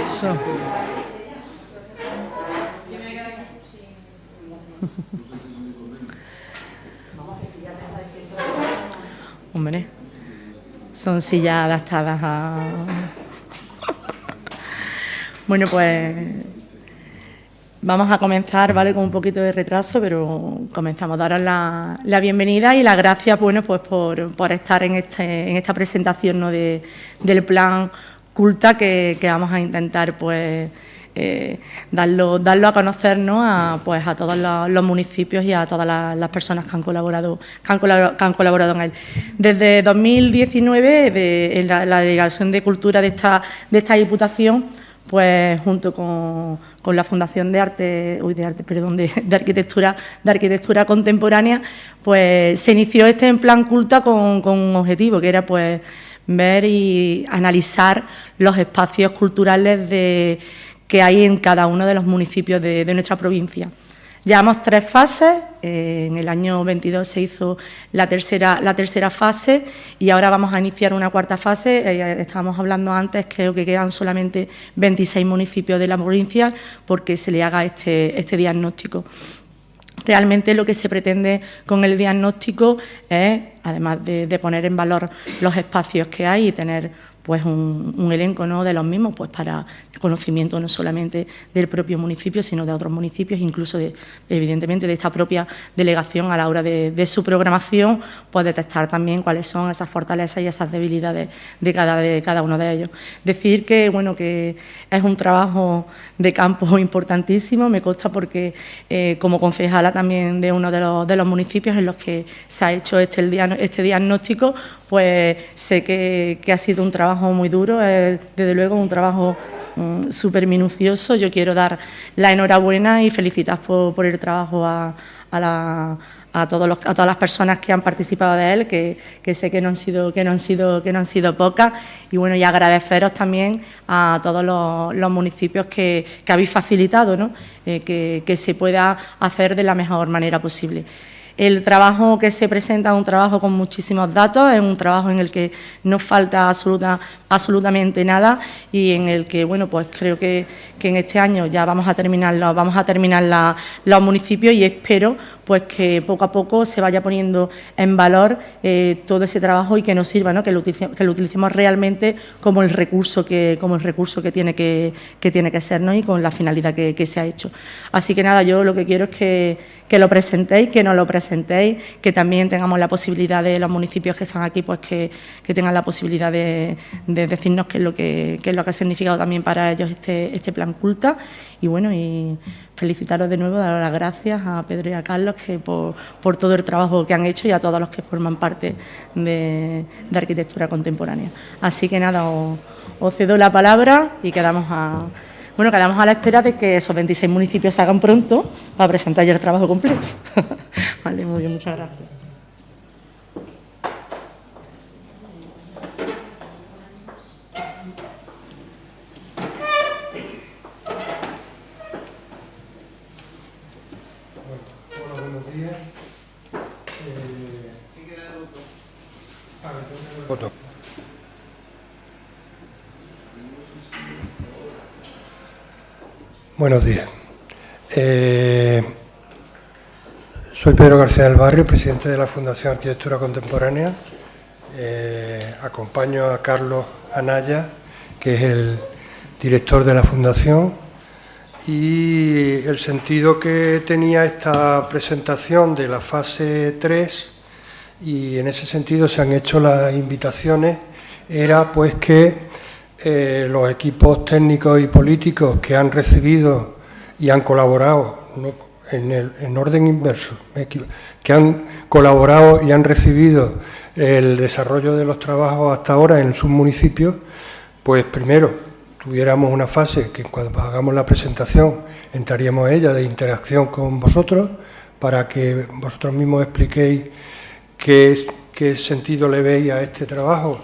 Son. Hombre, son sillas adaptadas a... Bueno, pues vamos a comenzar, ¿vale?, con un poquito de retraso, pero comenzamos. Daros la bienvenida y las gracias, bueno, pues por estar en esta presentación, ¿no?, del plan Culta que vamos a intentar, pues, darlo a conocer, ¿no?, a todos los municipios y a todas las personas que han colaborado en él. Desde 2019, en la Delegación de Cultura de esta Diputación, pues junto con la Fundación de Arquitectura Contemporánea, pues se inició este plan Culta con un objetivo, que era, pues, ver y analizar los espacios culturales que hay en cada uno de los municipios de nuestra provincia. Llevamos 3 fases, en el año 22 se hizo la tercera fase y ahora vamos a iniciar una 4ª fase. Estábamos hablando antes, creo que quedan solamente 26 municipios de la provincia porque se le haga este diagnóstico. Realmente lo que se pretende con el diagnóstico es, además de poner en valor los espacios que hay y tener, pues, un elenco, ¿no?, de los mismos, pues para el conocimiento no solamente del propio municipio, sino de otros municipios, incluso evidentemente de esta propia delegación a la hora de su programación, pues detectar también cuáles son esas fortalezas y esas debilidades de cada uno de ellos. Decir que, bueno, que es un trabajo de campo importantísimo, me consta porque como concejala también de uno de los municipios en los que se ha hecho este diagnóstico, pues sé que ha sido un trabajo muy duro, desde luego un trabajo súper minucioso. Yo quiero dar la enhorabuena y felicitar por el trabajo a todas las personas que han participado de él, que sé que no han sido pocas, y bueno, y agradeceros también a todos los municipios que habéis facilitado, ¿no?, que se pueda hacer de la mejor manera posible. El trabajo que se presenta es un trabajo con muchísimos datos, es un trabajo en el que no falta absolutamente nada y en el que, bueno, pues creo que en este año ya vamos a terminar los municipios y espero, pues, que poco a poco se vaya poniendo en valor todo ese trabajo y que nos sirva, ¿no?, que lo utilicemos realmente como el recurso que tiene que ser, ¿no?, y con la finalidad que se ha hecho. Así que nada, yo lo que quiero es que lo presentéis, que nos lo presentéis, que también tengamos la posibilidad de los municipios que están aquí, pues que tengan la posibilidad de decirnos qué es lo que ha significado también para ellos este plan Culta. Y bueno, y felicitaros de nuevo, daros las gracias a Pedro y a Carlos por todo el trabajo que han hecho y a todos los que forman parte de Arquitectura Contemporánea. Así que nada, os cedo la palabra y quedamos a la espera de que esos 26 municipios se hagan pronto para presentar ya el trabajo completo. Vale, muy bien, muchas gracias. Hola, buenos días. Buenos días. Soy Pedro García del Barrio, presidente de la Fundación Arquitectura Contemporánea. Acompaño a Carlos Anaya, que es el director de la Fundación. Y el sentido que tenía esta presentación de la fase 3, y en ese sentido se han hecho las invitaciones, era pues que los equipos técnicos y políticos que han recibido y han colaborado, en orden inverso, que han colaborado y han recibido el desarrollo de los trabajos hasta ahora en sus municipios, pues primero tuviéramos una fase que cuando hagamos la presentación entraríamos a ella de interacción con vosotros para que vosotros mismos expliquéis qué sentido le veis a este trabajo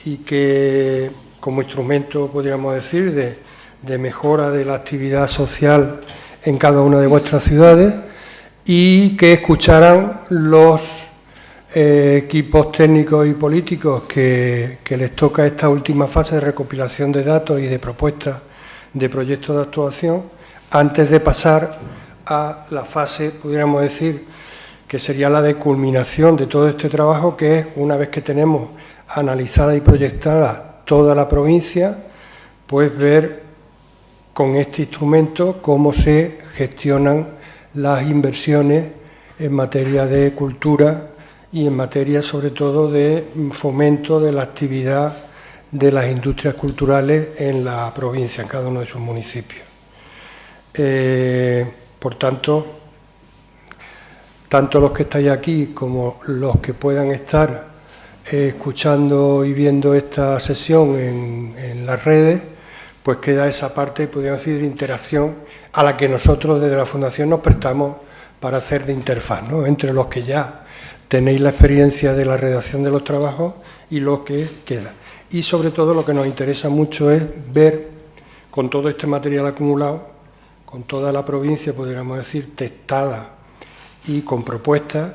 y que como instrumento, podríamos decir, de mejora de la actividad social en cada una de vuestras ciudades, y que escucharan los equipos técnicos y políticos que les toca esta última fase de recopilación de datos y de propuestas de proyectos de actuación, antes de pasar a la fase, pudiéramos decir, que sería la de culminación de todo este trabajo, que es, una vez que tenemos analizada y proyectada toda la provincia, pues ver con este instrumento cómo se gestionan las inversiones en materia de cultura y en materia, sobre todo, de fomento de la actividad de las industrias culturales en la provincia, en cada uno de sus municipios. Por tanto, tanto los que estáis aquí como los que puedan estar escuchando y viendo esta sesión en las redes, pues queda esa parte, podríamos decir, de interacción a la que nosotros desde la Fundación nos prestamos para hacer de interfaz, ¿no?, entre los que ya tenéis la experiencia de la redacción de los trabajos y los que quedan. Y sobre todo lo que nos interesa mucho es ver, con todo este material acumulado, con toda la provincia, podríamos decir, testada y con propuestas,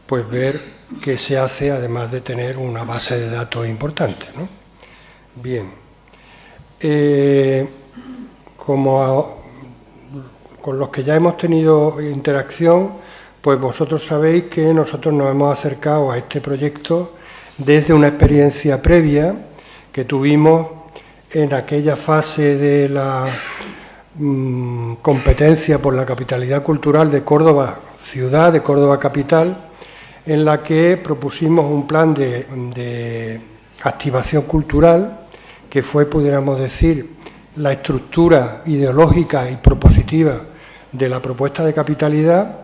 pues ver qué se hace, además de tener una base de datos importante, ¿no? Bien. Con los que ya hemos tenido interacción, pues vosotros sabéis que nosotros nos hemos acercado a este proyecto desde una experiencia previa que tuvimos en aquella fase de la competencia por la capitalidad cultural de Córdoba ciudad, de Córdoba capital, en la que propusimos un plan de activación cultural que fue, pudiéramos decir, la estructura ideológica y propositiva de la propuesta de capitalidad,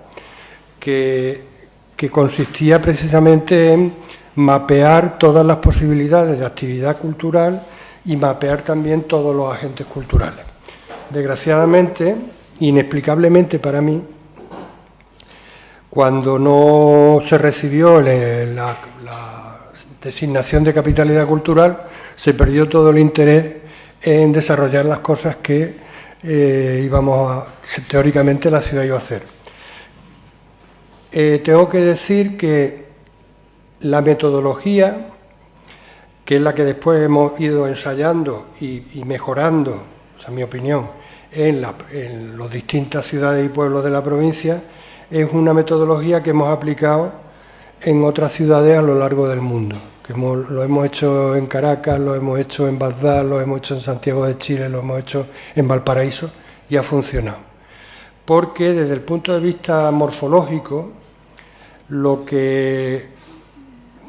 que consistía precisamente en mapear todas las posibilidades de actividad cultural y mapear también todos los agentes culturales. Desgraciadamente, inexplicablemente para mí, cuando no se recibió la designación de capitalidad cultural, se perdió todo el interés en desarrollar las cosas que teóricamente la ciudad iba a hacer. Tengo que decir que la metodología, que es la que después hemos ido ensayando y mejorando, en mi opinión, en las distintas ciudades y pueblos de la provincia, es una metodología que hemos aplicado en otras ciudades a lo largo del mundo. Lo hemos hecho en Caracas, lo hemos hecho en Bagdad, lo hemos hecho en Santiago de Chile, lo hemos hecho en Valparaíso y ha funcionado. Porque desde el punto de vista morfológico, lo que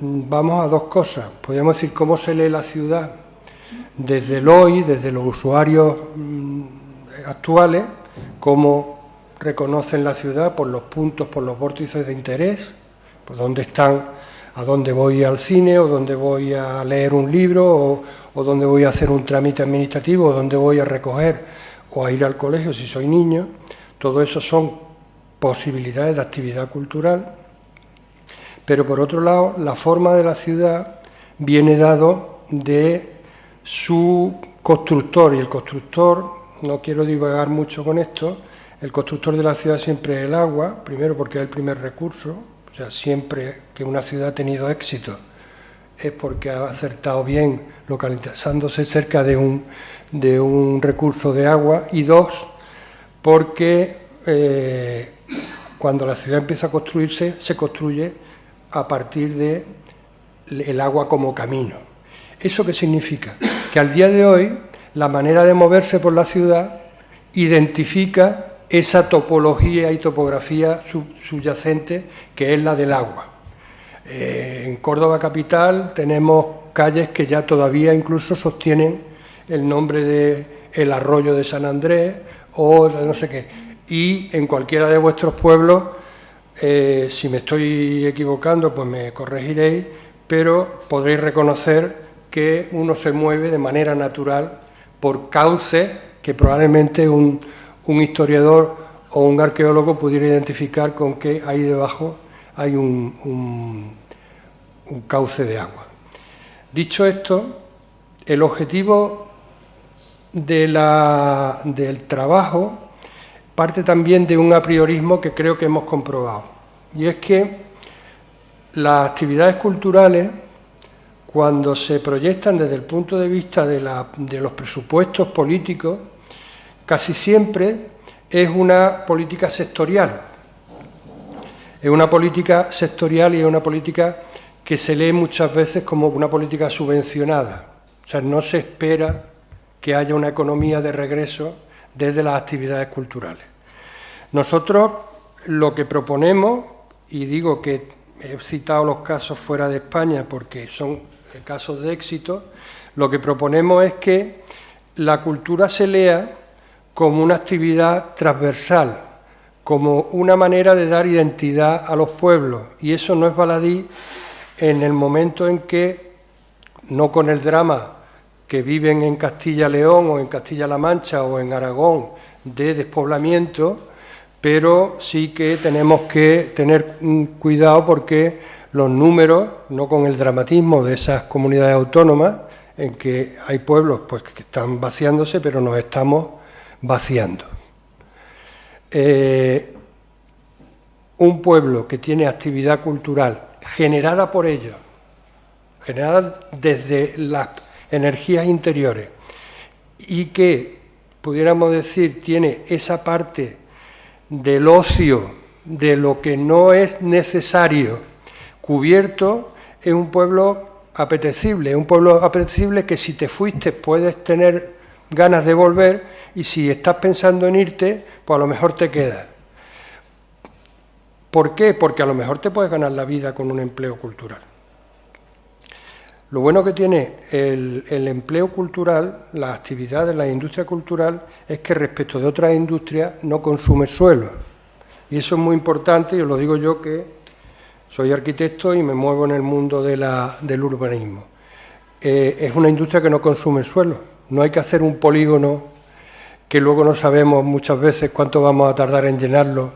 vamos a dos cosas. Podríamos decir cómo se lee la ciudad desde el hoy, desde los usuarios actuales, cómo reconocen la ciudad por los puntos, por los vórtices de interés, por dónde están, a dónde voy al cine, o dónde voy a leer un libro, o dónde voy a hacer un trámite administrativo, o dónde voy a recoger o a ir al colegio si soy niño. Todo eso son posibilidades de actividad cultural. Pero por otro lado, la forma de la ciudad viene dado de su constructor, y el constructor, no quiero divagar mucho con esto, el constructor de la ciudad siempre es el agua, primero porque es el primer recurso, o sea, siempre que una ciudad ha tenido éxito es porque ha acertado bien localizándose cerca de un recurso de agua, y dos, porque cuando la ciudad empieza a construirse, se construye a partir del agua como camino. ¿Eso qué significa? Que al día de hoy la manera de moverse por la ciudad identifica esa topología y topografía subyacente que es la del agua. En Córdoba capital tenemos calles que ya todavía incluso sostienen el nombre de el arroyo de San Andrés o no sé qué. Y en cualquiera de vuestros pueblos, si me estoy equivocando, pues me corregiréis, pero podréis reconocer que uno se mueve de manera natural por cauces que probablemente un historiador o un arqueólogo pudiera identificar con que ahí debajo hay un cauce de agua. Dicho esto, el objetivo del trabajo parte también de un apriorismo que creo que hemos comprobado, y es que las actividades culturales, cuando se proyectan desde el punto de vista de los presupuestos políticos, casi siempre es una política sectorial. Es una política sectorial y es una política que se lee muchas veces como una política subvencionada. O sea, no se espera que haya una economía de regreso desde las actividades culturales. Nosotros lo que proponemos, y digo que he citado los casos fuera de España porque son casos de éxito, lo que proponemos es que la cultura se lea como una actividad transversal, como una manera de dar identidad a los pueblos, y eso no es baladí en el momento en que, no con el drama que viven en Castilla-León o en Castilla-La Mancha o en Aragón de despoblamiento, pero sí que tenemos que tener cuidado porque los números, no con el dramatismo de esas comunidades autónomas, en que hay pueblos pues, que están vaciándose, pero nos estamos vaciando. Un pueblo que tiene actividad cultural generada por ellos, generada desde las energías interiores, y que, pudiéramos decir, tiene esa parte del ocio, de lo que no es necesario, cubierto, es un pueblo apetecible, que si te fuiste puedes tener ganas de volver, y si estás pensando en irte, pues a lo mejor te quedas. ¿Por qué? Porque a lo mejor te puedes ganar la vida con un empleo cultural. Lo bueno que tiene el empleo cultural, las actividades, la industria cultural, es que respecto de otras industrias no consume suelo. Y eso es muy importante, y os lo digo yo que soy arquitecto y me muevo en el mundo del urbanismo. Es una industria que no consume suelo. No hay que hacer un polígono que luego no sabemos muchas veces cuánto vamos a tardar en llenarlo,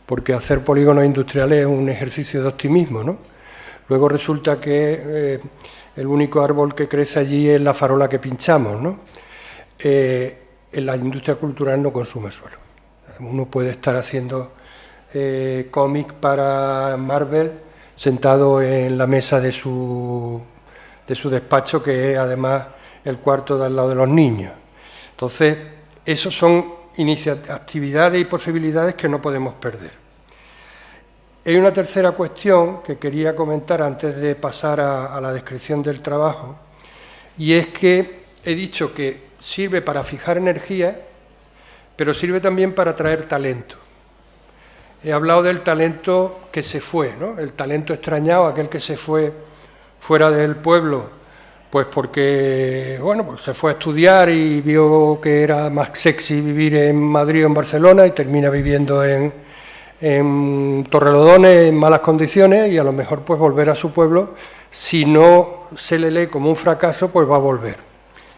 porque hacer polígonos industriales es un ejercicio de optimismo, ¿no? Luego resulta que el único árbol que crece allí es la farola que pinchamos, ¿no? En la industria cultural no consume suelo. Uno puede estar haciendo cómics para Marvel sentado en la mesa de su despacho, que es además el cuarto de al lado de los niños. Entonces, esos son actividades y posibilidades que no podemos perder. Hay una tercera cuestión que quería comentar antes de pasar a la descripción del trabajo, y es que he dicho que sirve para fijar energía, pero sirve también para atraer talento. He hablado del talento que se fue, ¿no? El talento extrañado, aquel que se fue fuera del pueblo, pues porque, bueno, pues se fue a estudiar y vio que era más sexy vivir en Madrid o en Barcelona y termina viviendo en Torrelodones en malas condiciones, y a lo mejor pues volver a su pueblo, si no se le lee como un fracaso, pues va a volver.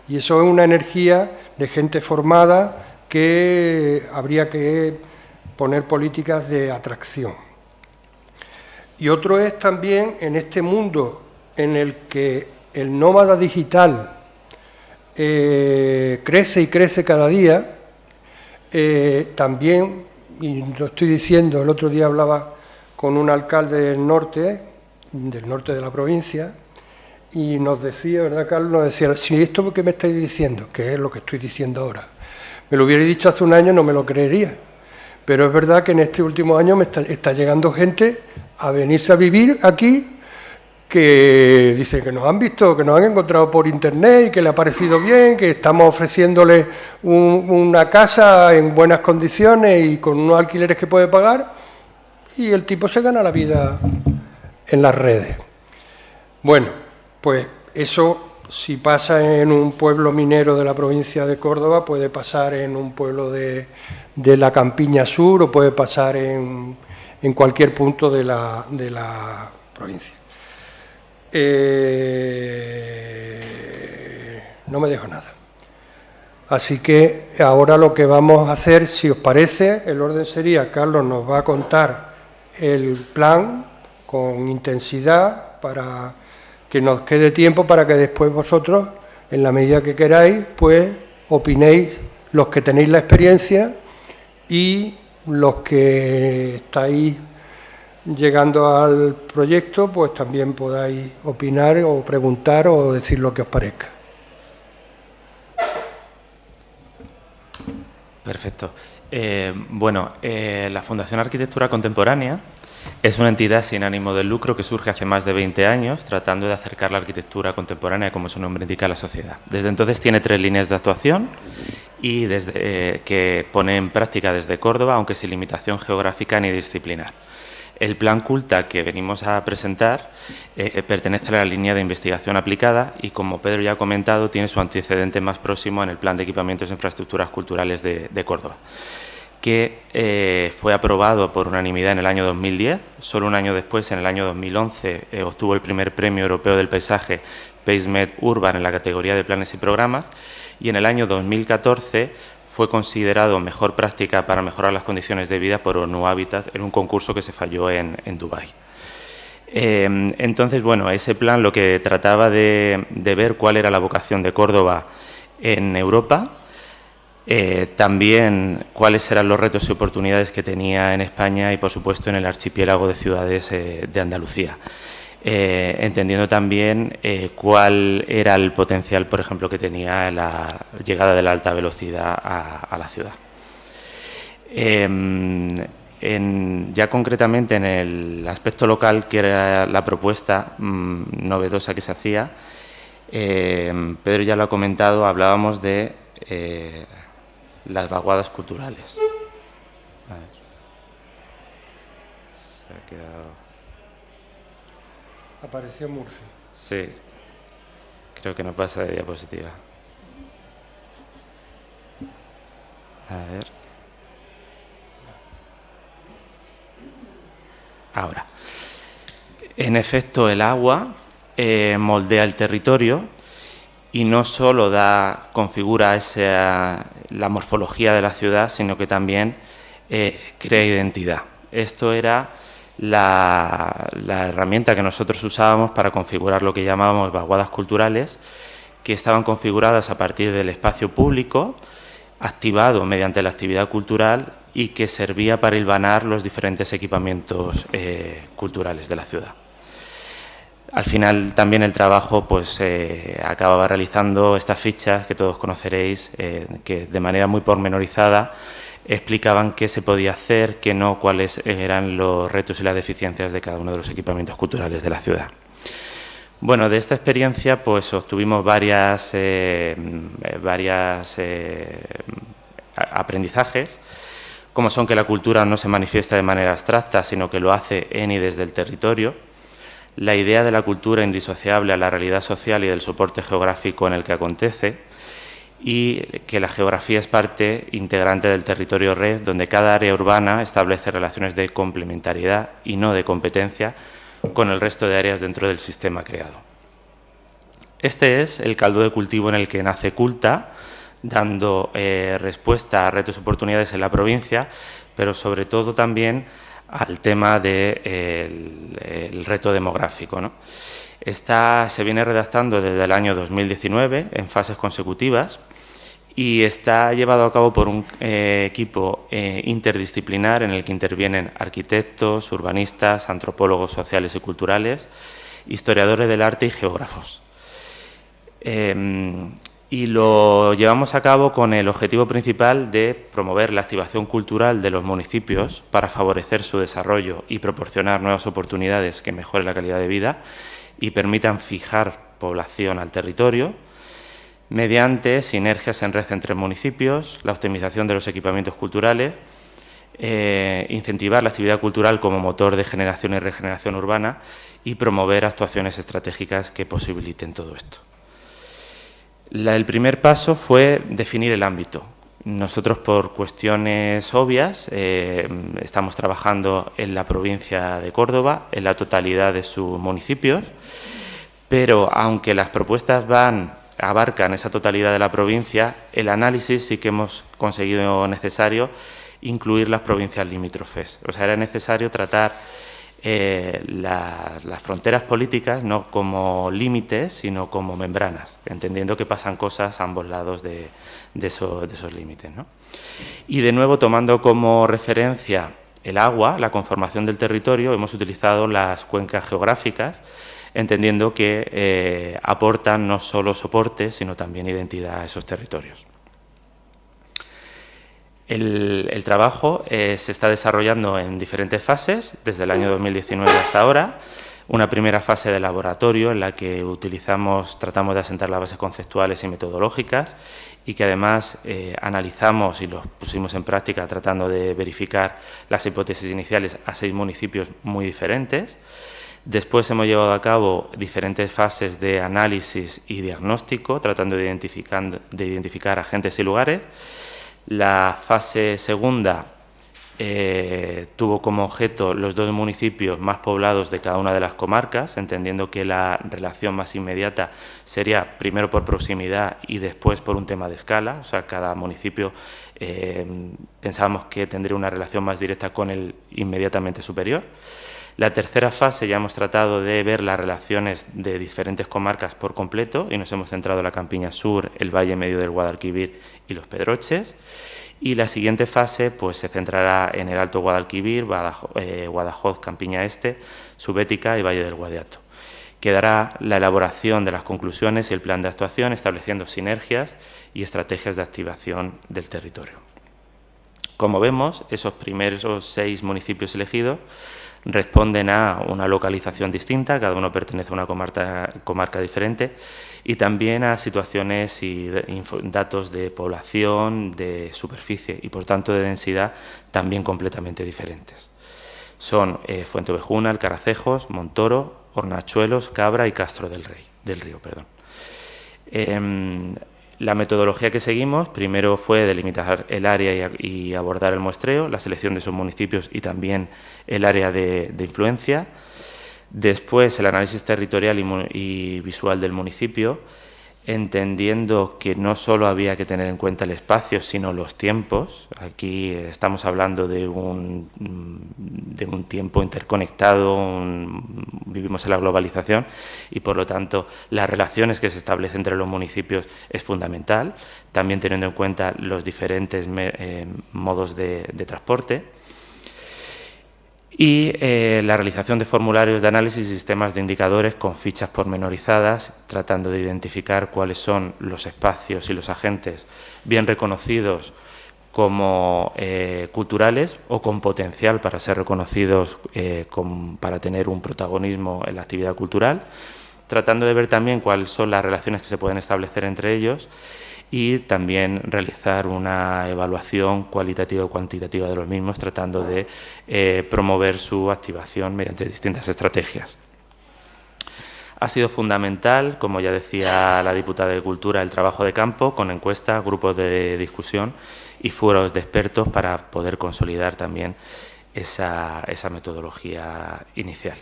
Y eso es una energía de gente formada que habría que poner políticas de atracción. Y otro es también en este mundo en el que el nómada digital crece y crece cada día, también, y lo estoy diciendo, el otro día hablaba con un alcalde del norte de la provincia, y nos decía, ¿verdad, Carlos? Nos decía, si esto que me estáis diciendo, que es lo que estoy diciendo ahora, me lo hubiera dicho hace un año, no me lo creería. Pero es verdad que en este último año me está llegando gente a venirse a vivir aquí, que dicen que nos han visto, que nos han encontrado por internet y que le ha parecido bien, que estamos ofreciéndole una casa en buenas condiciones y con unos alquileres que puede pagar, y el tipo se gana la vida en las redes. Bueno, pues eso, si pasa en un pueblo minero de la provincia de Córdoba, puede pasar en un pueblo de la Campiña Sur, o puede pasar en cualquier punto de la provincia. No me dejo nada. Así que ahora lo que vamos a hacer, si os parece, el orden sería, Carlos nos va a contar el plan con intensidad para que nos quede tiempo para que después vosotros, en la medida que queráis, pues opinéis, los que tenéis la experiencia y los que estáis llegando al proyecto, pues también podáis opinar o preguntar o decir lo que os parezca. Perfecto. La Fundación Arquitectura Contemporánea es una entidad sin ánimo de lucro que surge hace más de 20 años tratando de acercar la arquitectura contemporánea, como su nombre indica, a la sociedad. Desde entonces tiene 3 líneas de actuación y que pone en práctica desde Córdoba, aunque sin limitación geográfica ni disciplinar. El plan Culta que venimos a presentar pertenece a la línea de investigación aplicada y, como Pedro ya ha comentado, tiene su antecedente más próximo en el Plan de Equipamientos e Infraestructuras Culturales de Córdoba, que fue aprobado por unanimidad en el año 2010. Solo un año después, en el año 2011, obtuvo el primer Premio Europeo del Paisaje PaceMed Urban en la categoría de planes y programas, y en el año 2014 fue considerado mejor práctica para mejorar las condiciones de vida por ONU Habitat en un concurso que se falló en Dubái. Entonces, ese plan lo que trataba de ver cuál era la vocación de Córdoba en Europa, también cuáles eran los retos y oportunidades que tenía en España y, por supuesto, en el archipiélago de ciudades de Andalucía. Entendiendo también cuál era el potencial, por ejemplo, que tenía la llegada de la alta velocidad a la ciudad. Ya concretamente en el aspecto local, que era la propuesta novedosa que se hacía, Pedro ya lo ha comentado, hablábamos de las vaguadas culturales. A ver. Se ha quedado... Apareció Murphy. Sí, creo que no pasa de diapositiva. A ver. Ahora. En efecto, el agua moldea el territorio y no solo configura la morfología de la ciudad, sino que también crea identidad. Esto era la herramienta que nosotros usábamos para configurar lo que llamábamos vaguadas culturales, que estaban configuradas a partir del espacio público, activado mediante la actividad cultural y que servía para hilvanar los diferentes equipamientos culturales de la ciudad. Al final también el trabajo acababa realizando estas fichas que todos conoceréis, que de manera muy pormenorizada explicaban qué se podía hacer, qué no, cuáles eran los retos y las deficiencias de cada uno de los equipamientos culturales de la ciudad. Bueno, de esta experiencia obtuvimos varias aprendizajes, como son que la cultura no se manifiesta de manera abstracta, sino que lo hace en y desde el territorio, la idea de la cultura indisociable a la realidad social y del soporte geográfico en el que acontece, y que la geografía es parte integrante del territorio red, donde cada área urbana establece relaciones de complementariedad y no de competencia con el resto de áreas dentro del sistema creado. Este es el caldo de cultivo en el que nace Culta, dando respuesta a retos y oportunidades en la provincia, pero sobre todo también al tema del reto demográfico, ¿no? Se viene redactando desde el año 2019 en fases consecutivas y está llevado a cabo por un equipo interdisciplinar en el que intervienen arquitectos, urbanistas, antropólogos sociales y culturales, historiadores del arte y geógrafos. Y lo llevamos a cabo con el objetivo principal de promover la activación cultural de los municipios para favorecer su desarrollo y proporcionar nuevas oportunidades que mejoren la calidad de vida y permitan fijar población al territorio, mediante sinergias en red entre municipios, la optimización de los equipamientos culturales, incentivar la actividad cultural como motor de generación y regeneración urbana y promover actuaciones estratégicas que posibiliten todo esto. El primer paso fue definir el ámbito. Nosotros, por cuestiones obvias, estamos trabajando en la provincia de Córdoba, en la totalidad de sus municipios, pero aunque las propuestas abarcan esa totalidad de la provincia, el análisis sí que hemos conseguido necesario incluir las provincias limítrofes. O sea, era necesario tratar las fronteras políticas no como límites, sino como membranas, entendiendo que pasan cosas a ambos lados de esos límites, ¿no? Y de nuevo, tomando como referencia el agua, la conformación del territorio, hemos utilizado las cuencas geográficas, entendiendo que aportan no solo soporte, sino también identidad a esos territorios. El trabajo se está desarrollando en diferentes fases, desde el año 2019 hasta ahora. Una primera fase de laboratorio en la que tratamos de asentar las bases conceptuales y metodológicas y que además analizamos y los pusimos en práctica tratando de verificar las hipótesis iniciales a 6 municipios muy diferentes. Después hemos llevado a cabo diferentes fases de análisis y diagnóstico, tratando de identificar agentes y lugares. La fase segunda tuvo como objeto los 2 municipios más poblados de cada una de las comarcas, entendiendo que la relación más inmediata sería primero por proximidad y después por un tema de escala. O sea, cada municipio pensábamos que tendría una relación más directa con el inmediatamente superior. La tercera fase ya hemos tratado de ver las relaciones de diferentes comarcas por completo y nos hemos centrado en la Campiña Sur, el Valle Medio del Guadalquivir y los Pedroches. Y la siguiente fase pues, se centrará en el Alto Guadalquivir, Guadajoz, Campiña Este, Subética y Valle del Guadiato. Quedará la elaboración de las conclusiones y el plan de actuación, estableciendo sinergias y estrategias de activación del territorio. Como vemos, esos primeros 6 municipios elegidos responden a una localización distinta, cada uno pertenece a una comarca diferente, y también a situaciones y datos de población, de superficie y, por tanto, de densidad también completamente diferentes. Son Fuenteovejuna, Alcaracejos, Montoro, Hornachuelos, Cabra y Castro del Río. La metodología que seguimos primero fue delimitar el área y abordar el muestreo, la selección de esos municipios y también el área de influencia. Después el análisis territorial y visual del municipio, entendiendo que no solo había que tener en cuenta el espacio, sino los tiempos. Aquí estamos hablando de un tiempo interconectado, vivimos en la globalización y, por lo tanto, las relaciones que se establecen entre los municipios es fundamental, también teniendo en cuenta los diferentes modos de transporte. Y la realización de formularios de análisis y sistemas de indicadores con fichas pormenorizadas, tratando de identificar cuáles son los espacios y los agentes bien reconocidos como culturales o con potencial para ser reconocidos para tener un protagonismo en la actividad cultural, tratando de ver también cuáles son las relaciones que se pueden establecer entre ellos y también realizar una evaluación cualitativa o cuantitativa de los mismos, tratando de promover su activación mediante distintas estrategias. Ha sido fundamental, como ya decía la diputada de Cultura, el trabajo de campo con encuestas, grupos de discusión y foros de expertos para poder consolidar también esa metodología inicial.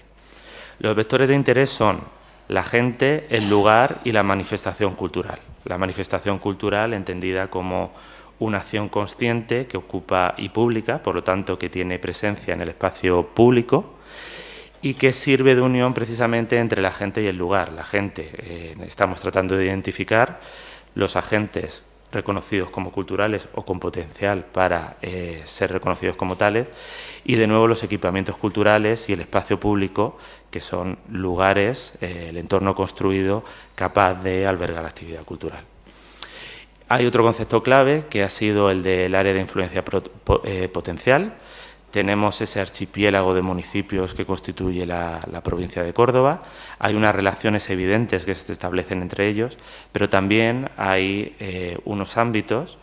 Los vectores de interés son la gente, el lugar y la manifestación cultural. La manifestación cultural entendida como una acción consciente que ocupa y pública, por lo tanto que tiene presencia en el espacio público y que sirve de unión precisamente entre la gente y el lugar. La gente, estamos tratando de identificar los agentes reconocidos como culturales o con potencial para ser reconocidos como tales, y de nuevo los equipamientos culturales y el espacio público, que son lugares, el entorno construido capaz de albergar actividad cultural. Hay otro concepto clave que ha sido el del área de influencia potencial. Tenemos ese archipiélago de municipios que constituye la provincia de Córdoba. Hay unas relaciones evidentes que se establecen entre ellos, pero también hay unos ámbitos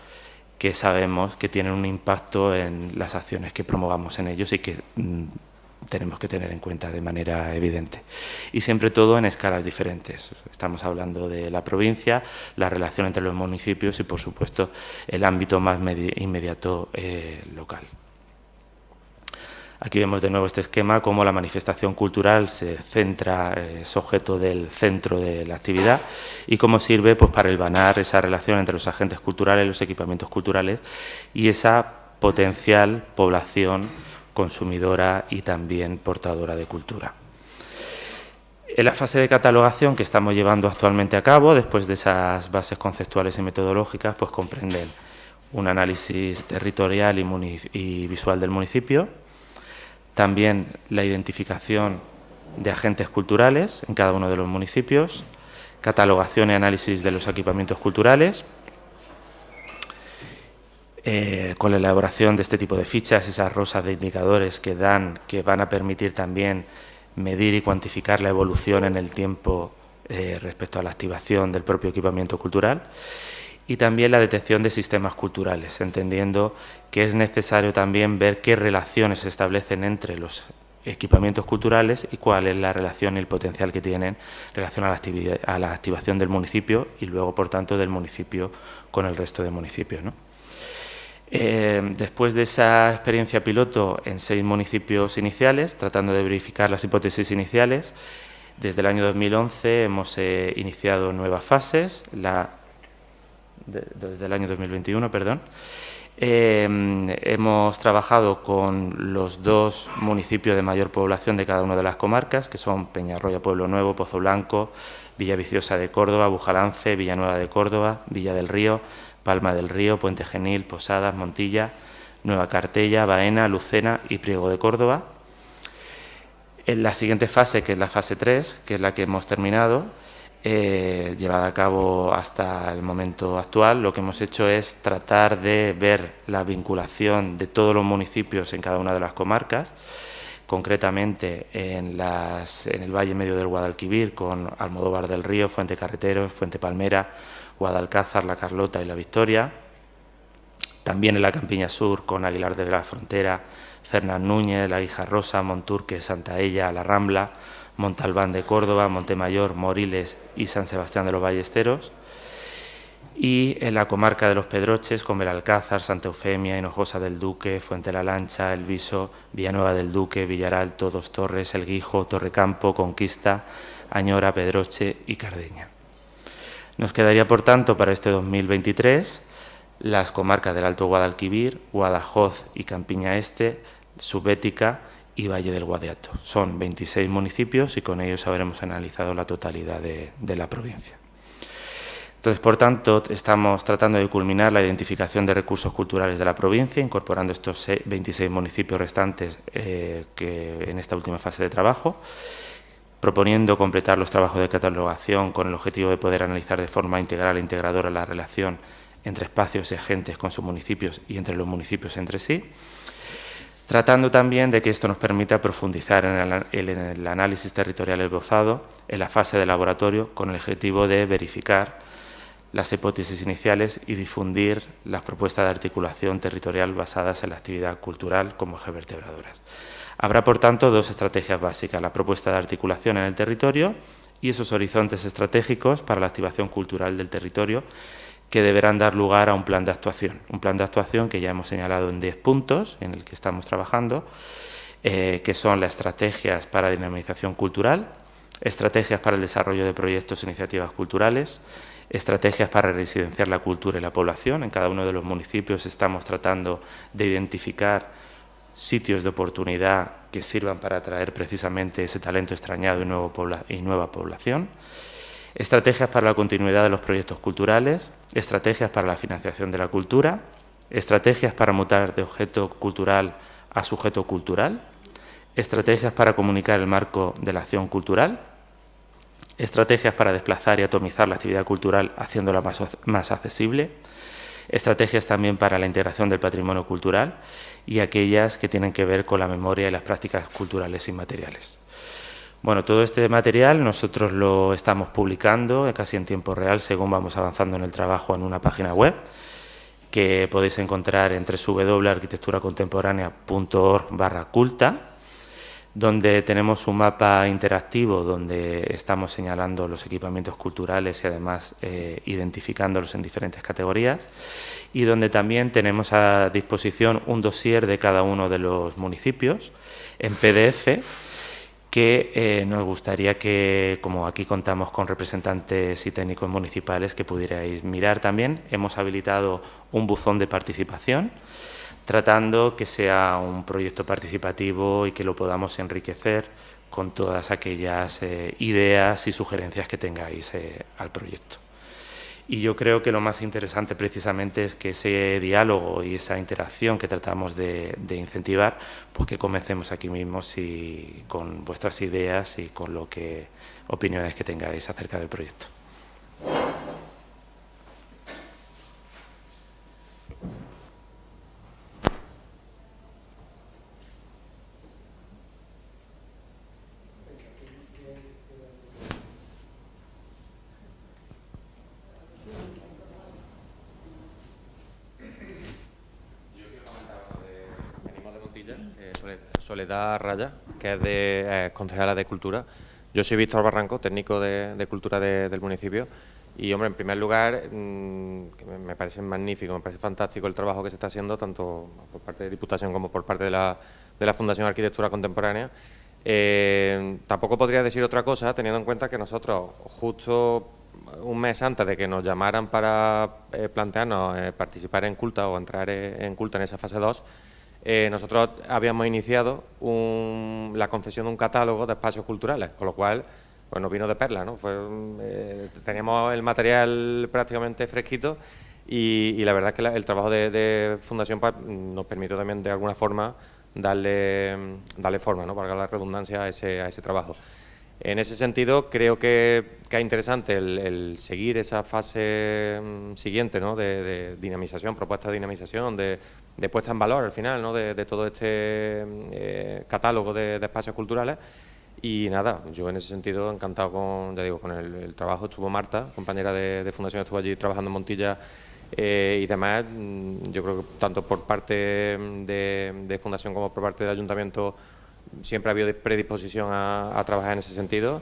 que sabemos que tienen un impacto en las acciones que promovamos en ellos y que tenemos que tener en cuenta de manera evidente. Y siempre todo en escalas diferentes. Estamos hablando de la provincia, la relación entre los municipios y, por supuesto, el ámbito más inmediato local. Aquí vemos de nuevo este esquema, cómo la manifestación cultural se centra, es objeto del centro de la actividad y cómo sirve pues, para hilvanar esa relación entre los agentes culturales, los equipamientos culturales y esa potencial población consumidora y también portadora de cultura. En la fase de catalogación que estamos llevando actualmente a cabo, después de esas bases conceptuales y metodológicas, pues comprenden un análisis territorial y visual del municipio, también la identificación de agentes culturales en cada uno de los municipios, catalogación y análisis de los equipamientos culturales, con la elaboración de este tipo de fichas, esas rosas de indicadores que van a permitir también medir y cuantificar la evolución en el tiempo respecto a la activación del propio equipamiento cultural, y también la detección de sistemas culturales, entendiendo que es necesario también ver qué relaciones se establecen entre los equipamientos culturales y cuál es la relación y el potencial que tienen en relación a la activación del municipio y luego, por tanto, del municipio con el resto de municipios, ¿no? Después de esa experiencia piloto en 6 municipios iniciales, tratando de verificar las hipótesis iniciales, desde el año 2011 hemos iniciado nuevas fases, desde el año 2021, perdón. Hemos trabajado con los 2 municipios de mayor población de cada una de las comarcas, que son Peñarroya, Pueblo Nuevo, Pozo Blanco, Villaviciosa de Córdoba, Bujalance, Villanueva de Córdoba, Villa del Río, Palma del Río, Puente Genil, Posadas, Montilla, Nueva Cartella, Baena, Lucena y Priego de Córdoba. En la siguiente fase, que es la fase 3, que es la que hemos terminado, llevada a cabo hasta el momento actual, lo que hemos hecho es tratar de ver la vinculación de todos los municipios en cada una de las comarcas, concretamente en el Valle Medio del Guadalquivir, con Almodóvar del Río, Fuente Carreteros, Fuente Palmera, Guadalcázar, La Carlota y La Victoria. También en la Campiña Sur, con Aguilar de la Frontera, Fernán Núñez, La Guijarrosa, Monturque, Santaella, La Rambla, Montalbán de Córdoba, Montemayor, Moriles y San Sebastián de los Ballesteros. Y en la comarca de los Pedroches, con Belalcázar, Santa Eufemia, Hinojosa del Duque, Fuente la Lancha, El Viso, Villanueva del Duque, Villaralto, Dos Torres, El Guijo, Torrecampo, Conquista, Añora, Pedroche y Cardeña. Nos quedaría, por tanto, para este 2023 las comarcas del Alto Guadalquivir, Guadajoz y Campiña Este, Subbética y Valle del Guadiato. Son 26 municipios y con ellos habremos analizado la totalidad de la provincia. Entonces, por tanto, estamos tratando de culminar la identificación de recursos culturales de la provincia, incorporando estos 26 municipios restantes que en esta última fase de trabajo, proponiendo completar los trabajos de catalogación con el objetivo de poder analizar de forma integral e integradora la relación entre espacios y agentes con sus municipios y entre los municipios entre sí, tratando también de que esto nos permita profundizar en el análisis territorial esbozado en la fase de laboratorio con el objetivo de verificar las hipótesis iniciales y difundir las propuestas de articulación territorial basadas en la actividad cultural como ejes vertebradoras. Habrá, por tanto, 2 estrategias básicas, la propuesta de articulación en el territorio y esos horizontes estratégicos para la activación cultural del territorio, que deberán dar lugar a un plan de actuación que ya hemos señalado en 10 puntos en el que estamos trabajando, que son las estrategias para dinamización cultural, estrategias para el desarrollo de proyectos e iniciativas culturales, estrategias para residenciar la cultura y la población. En cada uno de los municipios estamos tratando de identificar sitios de oportunidad que sirvan para atraer precisamente ese talento extrañado y nueva población. Estrategias para la continuidad de los proyectos culturales, estrategias para la financiación de la cultura, estrategias para mutar de objeto cultural a sujeto cultural, estrategias para comunicar el marco de la acción cultural, estrategias para desplazar y atomizar la actividad cultural haciéndola más accesible, estrategias también para la integración del patrimonio cultural y aquellas que tienen que ver con la memoria y las prácticas culturales inmateriales. Bueno, todo este material nosotros lo estamos publicando casi en tiempo real según vamos avanzando en el trabajo en una página web que podéis encontrar en www.arquitecturacontemporánea.org/culta, donde tenemos un mapa interactivo donde estamos señalando los equipamientos culturales y además identificándolos en diferentes categorías, y donde también tenemos a disposición un dossier de cada uno de los municipios en PDF, que nos gustaría que, como aquí contamos con representantes y técnicos municipales, que pudierais mirar también. Hemos habilitado un buzón de participación, tratando que sea un proyecto participativo y que lo podamos enriquecer con todas aquellas ideas y sugerencias que tengáis al proyecto. Y yo creo que lo más interesante precisamente es que ese diálogo y esa interacción que tratamos de incentivar, pues que comencemos aquí mismo con vuestras ideas y con opiniones que tengáis acerca del proyecto. Soledad Raya, que es de concejala de Cultura. Yo soy Víctor Barranco, técnico de Cultura del municipio. Y, hombre, en primer lugar, que me parece magnífico, me parece fantástico el trabajo que se está haciendo, tanto por parte de Diputación como por parte de la Fundación Arquitectura Contemporánea. Tampoco podría decir otra cosa, teniendo en cuenta que nosotros, justo un mes antes de que nos llamaran para plantearnos participar en Culta o entrar en Culta en esa fase 2, nosotros habíamos iniciado la confección de un catálogo de espacios culturales, con lo cual pues nos vino de perla, ¿no? Teníamos el material prácticamente fresquito y la verdad es que el trabajo de Fundación nos permitió también de alguna forma darle forma, ¿no?, valga la redundancia, a ese trabajo. En ese sentido, creo que es interesante el seguir esa fase siguiente, ¿no?, de dinamización, propuesta de dinamización, de puesta en valor al final, ¿no?, de todo este catálogo de espacios culturales. Y nada, yo en ese sentido encantado con el trabajo. Estuvo Marta, compañera de Fundación, estuvo allí trabajando en Montilla y demás. Yo creo que tanto por parte de Fundación como por parte del Ayuntamiento siempre ha habido predisposición a trabajar en ese sentido.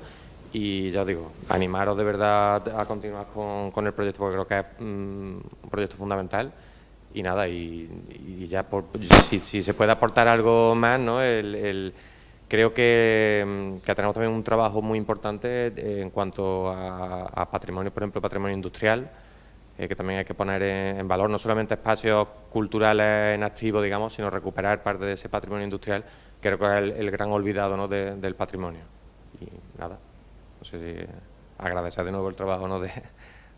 Y ya os digo, animaros de verdad a continuar con el proyecto, porque creo que es un proyecto fundamental. Y nada, y ya si se puede aportar algo más, ¿no? Creo que tenemos también un trabajo muy importante en cuanto a patrimonio, por ejemplo, patrimonio industrial, que también hay que poner en valor, no solamente espacios culturales en activo, digamos, sino recuperar parte de ese patrimonio industrial, que creo que es el gran olvidado, ¿no?, del patrimonio. Y nada, no sé si agradecer de nuevo el trabajo, ¿no?,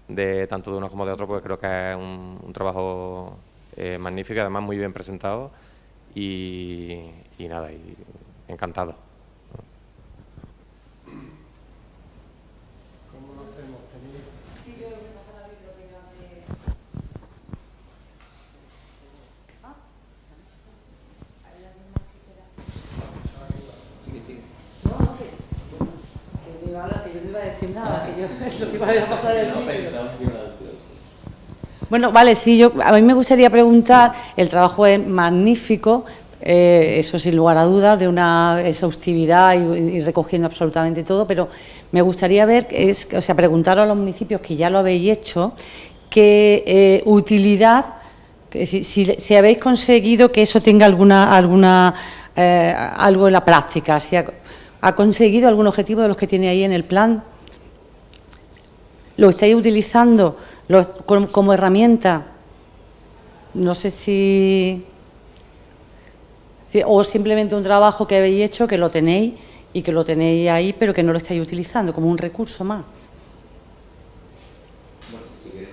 de tanto de uno como de otro, porque creo que es un trabajo magnífico, además muy bien presentado y nada, y encantado. ¿Cómo lo hacemos? Sí, yo voy a pasar la biblioteca de... ¿Hay alguien más que quiera? Sí. No, que iba a hablar, que yo no iba a decir nada, que yo es lo que iba a pasar el micro. Bueno, vale, sí, a mí me gustaría preguntar, el trabajo es magnífico, eso sin lugar a dudas, de una exhaustividad y recogiendo absolutamente todo, pero me gustaría ver, preguntaros a los municipios que ya lo habéis hecho, qué utilidad, si habéis conseguido que eso tenga algo en la práctica, si ha conseguido algún objetivo de los que tiene ahí en el plan, lo estáis utilizando como herramienta, no sé si o simplemente un trabajo que habéis hecho, que lo tenéis y que lo tenéis ahí, pero que no lo estáis utilizando como un recurso más. Bueno, si quieres,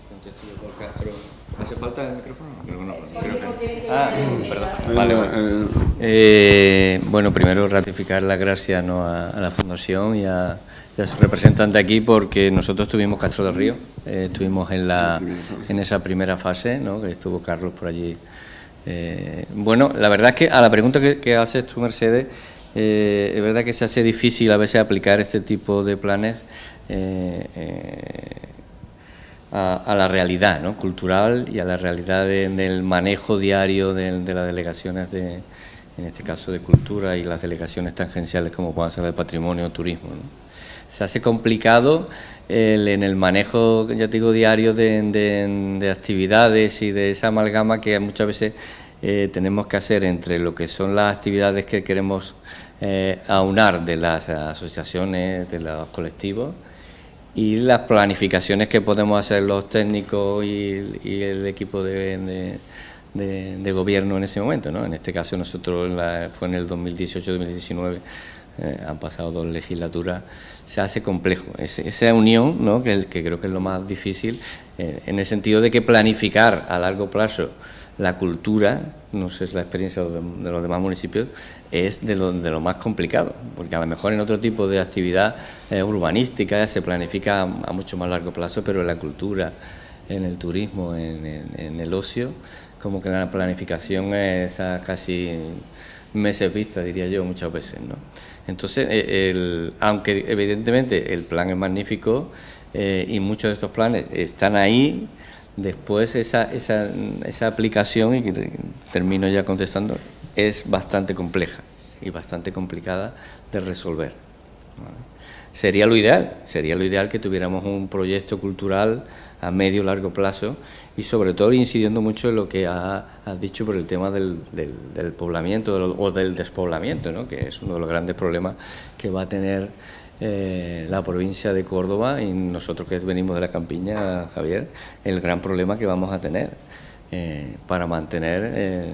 contesto yo por Castro. ¿Hace falta el micrófono? Perdón. Vale. Bueno, primero ratificar las gracias, ¿no?, a la Fundación y a su representante aquí, porque nosotros tuvimos Castro del Río, estuvimos en esa primera fase, ¿no?, que estuvo Carlos por allí. Bueno, la verdad es que a la pregunta que haces tú, Mercedes, es verdad que se hace difícil a veces aplicar este tipo de planes a la realidad, ¿no?, cultural, y a la realidad del manejo diario de las delegaciones, en este caso de cultura, y las delegaciones tangenciales como puedan ser de patrimonio o turismo, ¿no? Se hace complicado en el manejo, ya te digo, diario de actividades y de esa amalgama que muchas veces tenemos que hacer entre lo que son las actividades que queremos aunar de las asociaciones, de los colectivos, y las planificaciones que podemos hacer los técnicos y el equipo de gobierno en ese momento, ¿no? En este caso nosotros fue en el 2018-2019 han pasado 2 legislaturas, se hace complejo. Esa unión, ¿no?, que creo que es lo más difícil, en el sentido de que planificar a largo plazo la cultura, no sé si la experiencia de los demás municipios, es de lo más complicado, porque a lo mejor en otro tipo de actividad urbanística se planifica a mucho más largo plazo, pero en la cultura, en el turismo, en el ocio, como que la planificación es a casi meses vista, diría yo, muchas veces, ¿no? Entonces, aunque evidentemente el plan es magnífico y muchos de estos planes están ahí, después esa aplicación, y termino ya contestando, es bastante compleja y bastante complicada de resolver, ¿vale? Sería lo ideal que tuviéramos un proyecto cultural a medio y largo plazo, y sobre todo incidiendo mucho en lo que has dicho por el tema del poblamiento o del despoblamiento, ¿no?, que es uno de los grandes problemas que va a tener la provincia de Córdoba, y nosotros que venimos de la campiña, Javier, el gran problema que vamos a tener para mantener,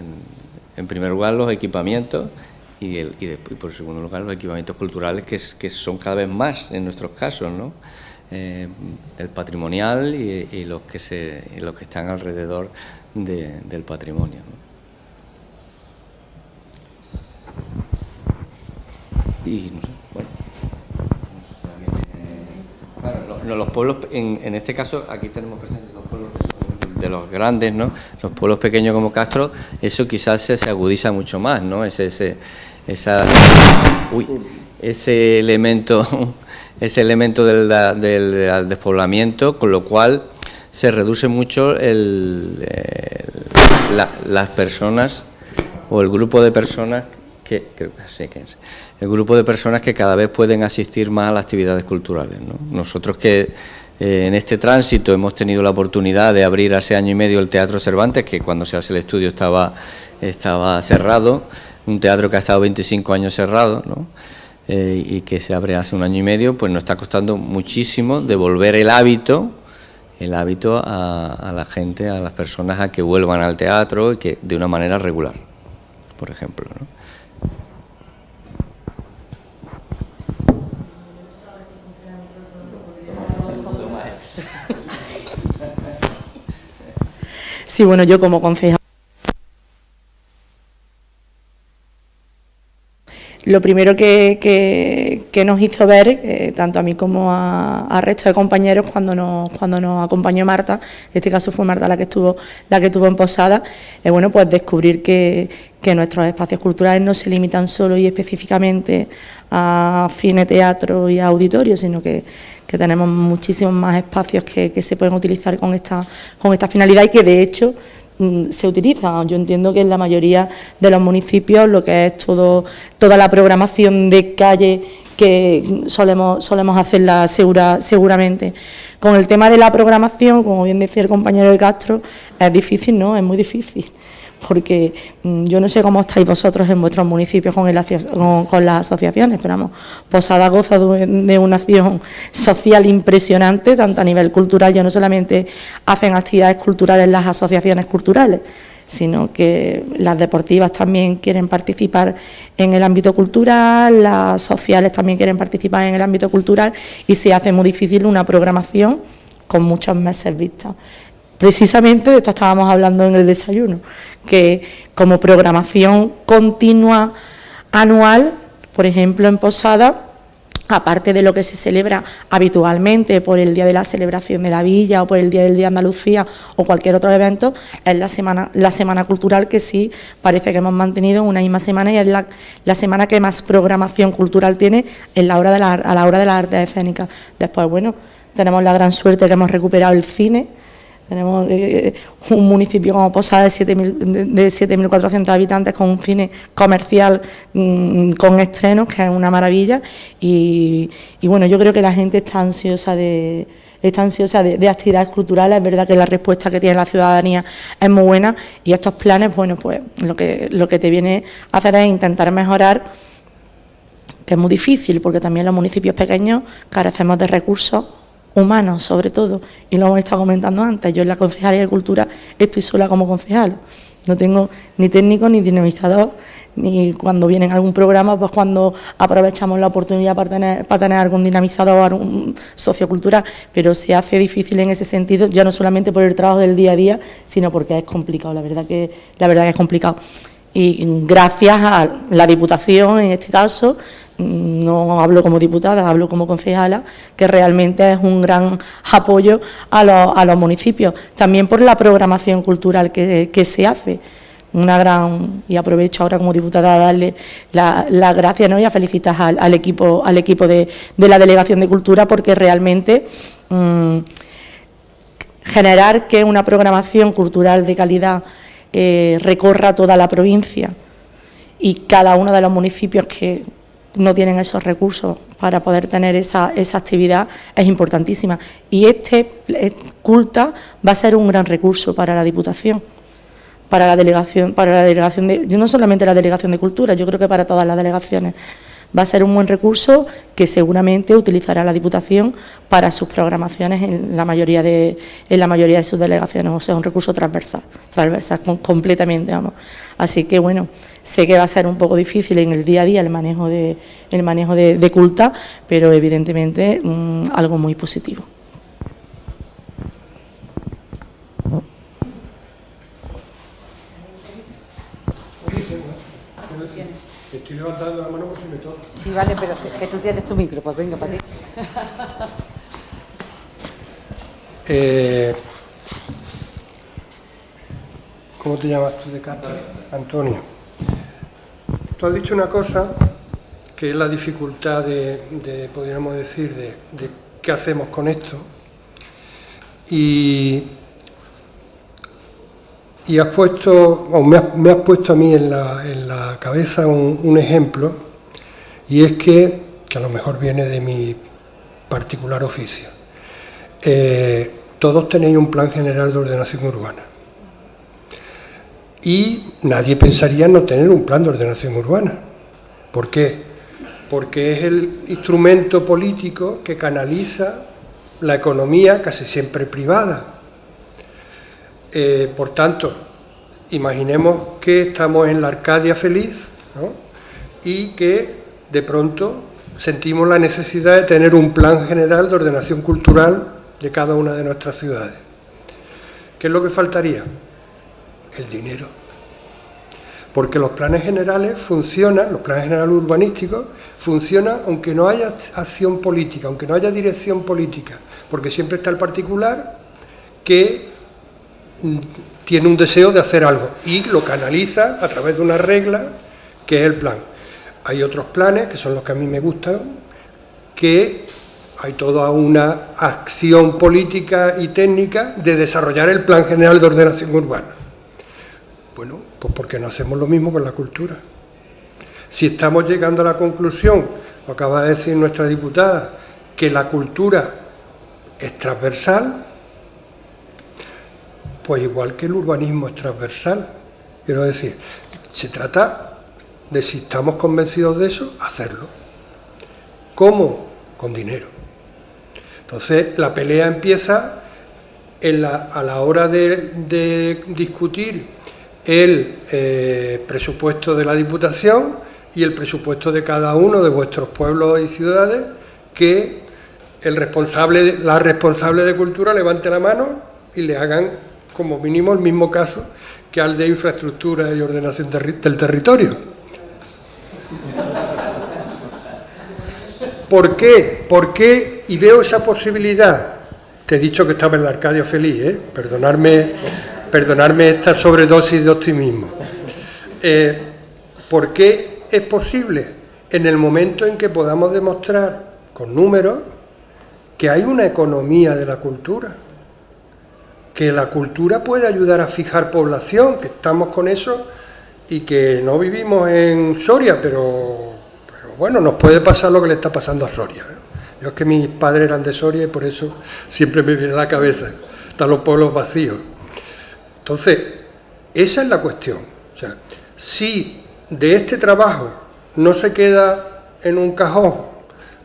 en primer lugar, los equipamientos y después, por segundo lugar, los equipamientos culturales que son cada vez más en nuestros casos, ¿no?, el patrimonial y los que están alrededor del patrimonio, ¿no? Y no sé, bueno. Claro, los pueblos, en este caso, aquí tenemos presentes los pueblos que son de los grandes, ¿no? Los pueblos pequeños como Castro, eso quizás se agudiza mucho más, ¿no? Ese elemento del despoblamiento, con lo cual se reduce mucho las personas o el grupo de personas que cada vez pueden asistir más a las actividades culturales, ¿no? Nosotros que en este tránsito hemos tenido la oportunidad de abrir hace año y medio el Teatro Cervantes, que cuando se hace el estudio estaba cerrado, un teatro que ha estado 25 años cerrado, ¿no?, y que se abre hace un año y medio, pues nos está costando muchísimo devolver el hábito a la gente, a las personas, a que vuelvan al teatro, y que de una manera regular, por ejemplo, ¿no? Sí, bueno, yo como concejal, lo primero que nos hizo ver, tanto a mí como a resto de compañeros, cuando nos acompañó Marta, en este caso fue Marta la que estuvo en Posada, bueno, pues descubrir que nuestros espacios culturales no se limitan solo y específicamente a cine, teatro y auditorio, sino que tenemos muchísimos más espacios que se pueden utilizar con esta finalidad, y que de hecho se utilizan. Yo entiendo que en la mayoría de los municipios lo que es toda la programación de calle que solemos hacerla seguramente. Con el tema de la programación, como bien decía el compañero de Castro, es difícil, ¿no? Es muy difícil, porque yo no sé cómo estáis vosotros en vuestros municipios con las asociaciones, pero vamos, Posada goza de una acción social impresionante, tanto a nivel cultural. Ya no solamente hacen actividades culturales las asociaciones culturales, sino que las deportivas también quieren participar en el ámbito cultural, las sociales también quieren participar en el ámbito cultural, y se hace muy difícil una programación con muchos meses vistas. Precisamente de esto estábamos hablando en el desayuno, que como programación continua anual, por ejemplo en Posada, aparte de lo que se celebra habitualmente por el Día de la Celebración de la Villa o por el Día del Día de Andalucía o cualquier otro evento, es la semana cultural, que sí parece que hemos mantenido una misma semana, y es la semana que más programación cultural tiene a la hora de las artes escénicas. Después, bueno, tenemos la gran suerte que hemos recuperado el cine. Tenemos un municipio como Posada de 7.400 habitantes, con un cine comercial con estrenos, que es una maravilla, y bueno, yo creo que la gente está ansiosa de actividades culturales. Es verdad que la respuesta que tiene la ciudadanía es muy buena, y estos planes, bueno, pues lo que te viene a hacer es intentar mejorar, que es muy difícil, porque también los municipios pequeños carecemos de recursos humanos sobre todo, y lo hemos estado comentando antes. Yo en la Concejalía de Cultura estoy sola como concejal, no tengo ni técnico ni dinamizador, ni cuando vienen a algún programa, pues cuando aprovechamos la oportunidad para tener algún dinamizador o algún sociocultural, pero se hace difícil en ese sentido, ya no solamente por el trabajo del día a día, sino porque es complicado, la verdad que es complicado. Y gracias a la Diputación, en este caso, no hablo como diputada, hablo como concejala, que realmente es un gran apoyo a los municipios. También por la programación cultural que se hace. Y aprovecho ahora como diputada a darle las gracias, ¿no?, y a felicitar al equipo de la Delegación de Cultura, porque realmente generar que una programación cultural de calidad recorra toda la provincia y cada uno de los municipios que no tienen esos recursos para poder tener esa actividad es importantísima. Y Culta va a ser un gran recurso para la Diputación, para la delegación no solamente la Delegación de Cultura, yo creo que para todas las delegaciones. Va a ser un buen recurso que seguramente utilizará la Diputación para sus programaciones en la mayoría de sus delegaciones, o sea, un recurso transversal completamente, vamos. Así que, bueno, sé que va a ser un poco difícil en el día a día el manejo de Culta, pero evidentemente algo muy positivo. Estoy levantando la mano por si me toca. Sí, vale, pero que tú tienes tu micro, pues venga, para ti. ¿Cómo te llamas tú de casa? Antonio. Tú has dicho una cosa que es la dificultad podríamos decir, de qué hacemos con esto. Y has puesto, o me has puesto a mí en la cabeza un ejemplo, y es que a lo mejor viene de mi particular oficio. Todos tenéis un plan general de ordenación urbana. Y nadie pensaría en no tener un plan de ordenación urbana. ¿Por qué? Porque es el instrumento político que canaliza la economía, casi siempre privada. Por tanto, imaginemos que estamos en la Arcadia feliz, ¿no?, y que de pronto sentimos la necesidad de tener un plan general de ordenación cultural de cada una de nuestras ciudades. ¿Qué es lo que faltaría? El dinero. Porque los planes generales funcionan, los planes generales urbanísticos funcionan aunque no haya acción política, aunque no haya dirección política, porque siempre está el particular que tiene un deseo de hacer algo y lo canaliza a través de una regla que es el plan. Hay otros planes, que son los que a mí me gustan, que hay toda una acción política y técnica de desarrollar el Plan General de Ordenación Urbana. Bueno, pues porque no hacemos lo mismo con la cultura. Si estamos llegando a la conclusión, lo acaba de decir nuestra diputada, que la cultura es transversal, pues igual que el urbanismo es transversal. Quiero decir, se trata de, si estamos convencidos de eso, hacerlo. ¿Cómo? Con dinero. Entonces, la pelea empieza a la hora de discutir el presupuesto de la Diputación y el presupuesto de cada uno de vuestros pueblos y ciudades, que la responsable de cultura levante la mano y le hagan como mínimo el mismo caso que al de infraestructura y ordenación del territorio. ¿Por qué? ¿Por qué? Y veo esa posibilidad, que he dicho que estaba en la Arcadia feliz, perdonadme esta sobredosis de optimismo. ¿Por qué es posible? En el momento en que podamos demostrar con números que hay una economía de la cultura, que la cultura puede ayudar a fijar población, que estamos con eso y que no vivimos en Soria, pero bueno, nos puede pasar lo que le está pasando a Soria. Yo es que mis padres eran de Soria y por eso siempre me viene a la cabeza, están los pueblos vacíos. Entonces, esa es la cuestión. O sea, si de este trabajo no se queda en un cajón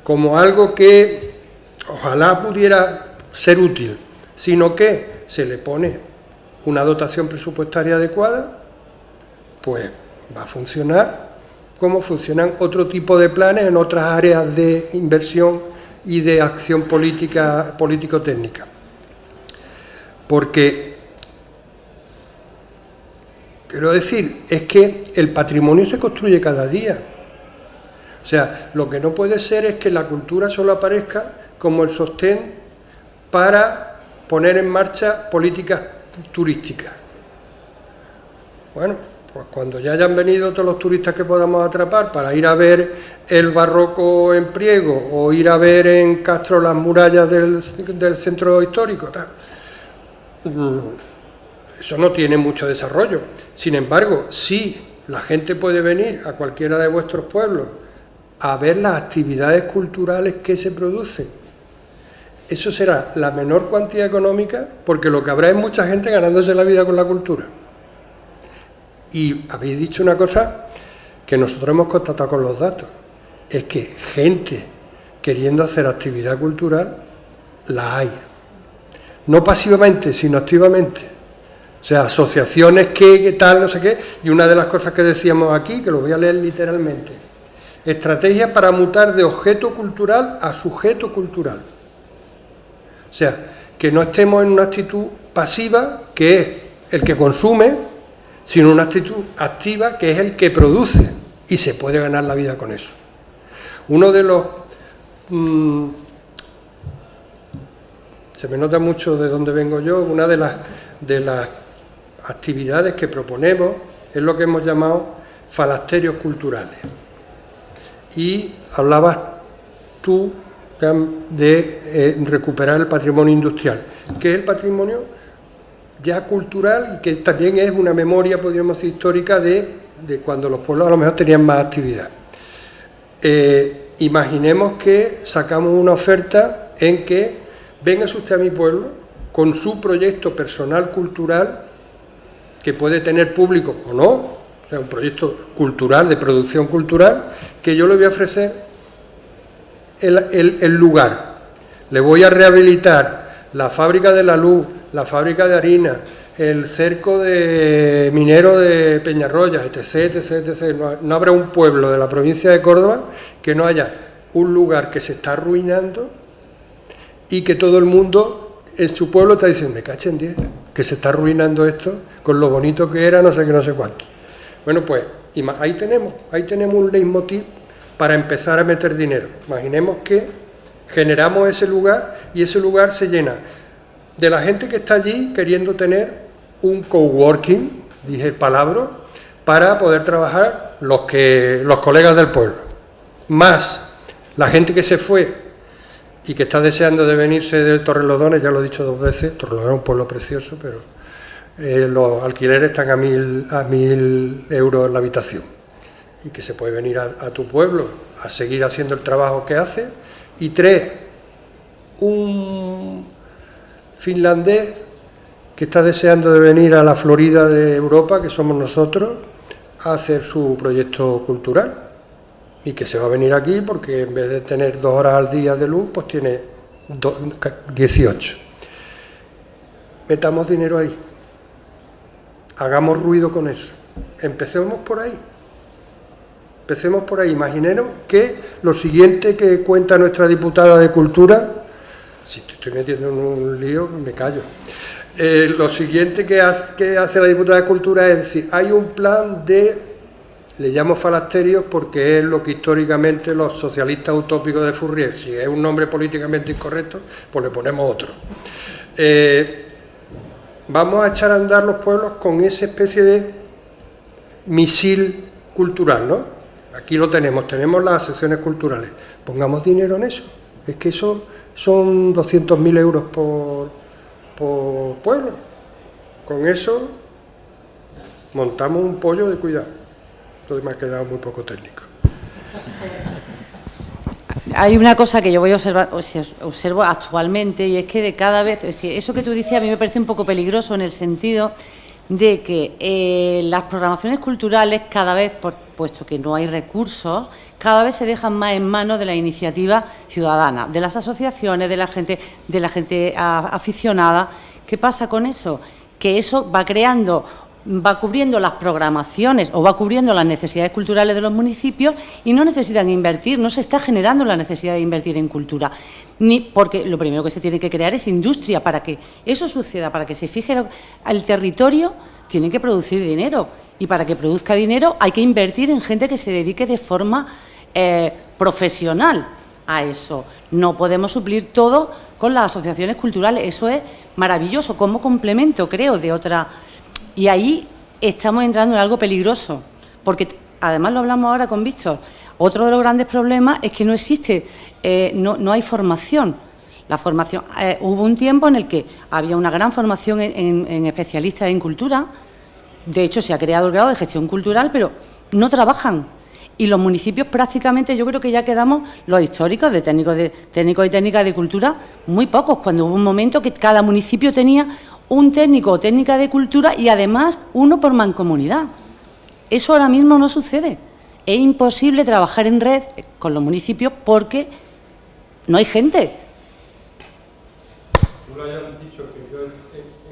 como algo que ojalá pudiera ser útil, sino que se le pone una dotación presupuestaria adecuada, pues va a funcionar como funcionan otro tipo de planes en otras áreas de inversión y de acción político-técnica. Porque, quiero decir, es que el patrimonio se construye cada día. O sea, lo que no puede ser es que la cultura solo aparezca como el sostén para poner en marcha políticas turísticas. Bueno, pues cuando ya hayan venido todos los turistas que podamos atrapar para ir a ver el barroco en Priego o ir a ver en Castro las murallas del centro histórico, tal. Eso no tiene mucho desarrollo. Sin embargo, si la gente puede venir a cualquiera de vuestros pueblos a ver las actividades culturales que se producen, eso será la menor cuantía económica, porque lo que habrá es mucha gente ganándose la vida con la cultura. Y habéis dicho una cosa que nosotros hemos constatado con los datos, es que gente queriendo hacer actividad cultural, la hay. No pasivamente, sino activamente. O sea, asociaciones que tal, no sé qué, y una de las cosas que decíamos aquí, que lo voy a leer literalmente, estrategia para mutar de objeto cultural a sujeto cultural. O sea, que no estemos en una actitud pasiva, que es el que consume, sino una actitud activa, que es el que produce, y se puede ganar la vida con eso. Uno de los... se me nota mucho de dónde vengo yo, una de las actividades que proponemos es lo que hemos llamado falasterios culturales. Y hablabas tú de recuperar el patrimonio industrial, que es el patrimonio ya cultural y que también es una memoria, podríamos decir, histórica de cuando los pueblos a lo mejor tenían más actividad. Imaginemos que sacamos una oferta en que véngase usted a mi pueblo con su proyecto personal cultural, que puede tener público o no, o sea, un proyecto cultural, de producción cultural, que yo le voy a ofrecer el lugar. Le voy a rehabilitar la fábrica de la luz, la fábrica de harina, el cerco de minero de Peñarroya, etc., etc., etc. No habrá un pueblo de la provincia de Córdoba que no haya un lugar que se está arruinando y que todo el mundo en su pueblo está diciendo, me cachen 10, que se está arruinando esto con lo bonito que era, no sé qué, no sé cuánto. Bueno, pues ahí tenemos un leitmotiv para empezar a meter dinero. Imaginemos que generamos ese lugar y ese lugar se llena de la gente que está allí queriendo tener un coworking, dije el palabra, para poder trabajar los colegas del pueblo, más la gente que se fue y que está deseando de venirse del Torrelodones, ya lo he dicho 2 veces, Torrelodones es un pueblo precioso, pero los alquileres están a 1.000 euros la habitación, y que se puede venir a tu pueblo a seguir haciendo el trabajo que hace. Y 3, un finlandés que está deseando de venir a la Florida de Europa, que somos nosotros, a hacer su proyecto cultural, y que se va a venir aquí porque en vez de tener 2 horas al día de luz, pues tiene 18. Metamos dinero ahí, hagamos ruido con eso, empecemos por ahí. Imaginemos que lo siguiente que cuenta nuestra diputada de Cultura, si te estoy metiendo en un lío, me callo. Lo siguiente que hace la diputada de Cultura es decir, hay un plan le llamo falasterios porque es lo que históricamente los socialistas utópicos de Fourier, si es un nombre políticamente incorrecto, pues le ponemos otro. Vamos a echar a andar los pueblos con esa especie de misil cultural, ¿no? Aquí lo tenemos las sesiones culturales. Pongamos dinero en eso. Es que eso son 200.000 euros por pueblo. Con eso montamos un pollo de cuidado. Entonces me ha quedado muy poco técnico. Hay una cosa que yo voy a observar, observo actualmente, y es que de cada vez, es decir, eso que tú dices a mí me parece un poco peligroso en el sentido de que las programaciones culturales cada vez, puesto que no hay recursos, cada vez se dejan más en manos de la iniciativa ciudadana, de las asociaciones, de la gente aficionada. ¿Qué pasa con eso? Que eso va cubriendo las programaciones o va cubriendo las necesidades culturales de los municipios y no necesitan invertir, no se está generando la necesidad de invertir en cultura. Porque lo primero que se tiene que crear es industria. Para que eso suceda, para que se fije el territorio, tiene que producir dinero. Y para que produzca dinero hay que invertir en gente que se dedique de forma profesional a eso. No podemos suplir todo con las asociaciones culturales. Eso es maravilloso, como complemento, creo, de otra. Y ahí estamos entrando en algo peligroso, porque además lo hablamos ahora con Víctor. Otro de los grandes problemas es que no existe, no hay formación. La formación, hubo un tiempo en el que había una gran formación en especialistas en cultura. De hecho, se ha creado el grado de gestión cultural, pero no trabajan. Y los municipios prácticamente, yo creo que ya quedamos los históricos de técnicos y técnicas de cultura, muy pocos, cuando hubo un momento que cada municipio tenía un técnico o técnica de cultura y además uno por mancomunidad. Eso ahora mismo no sucede. Es imposible trabajar en red con los municipios porque no hay gente. Tú lo hayas dicho que yo he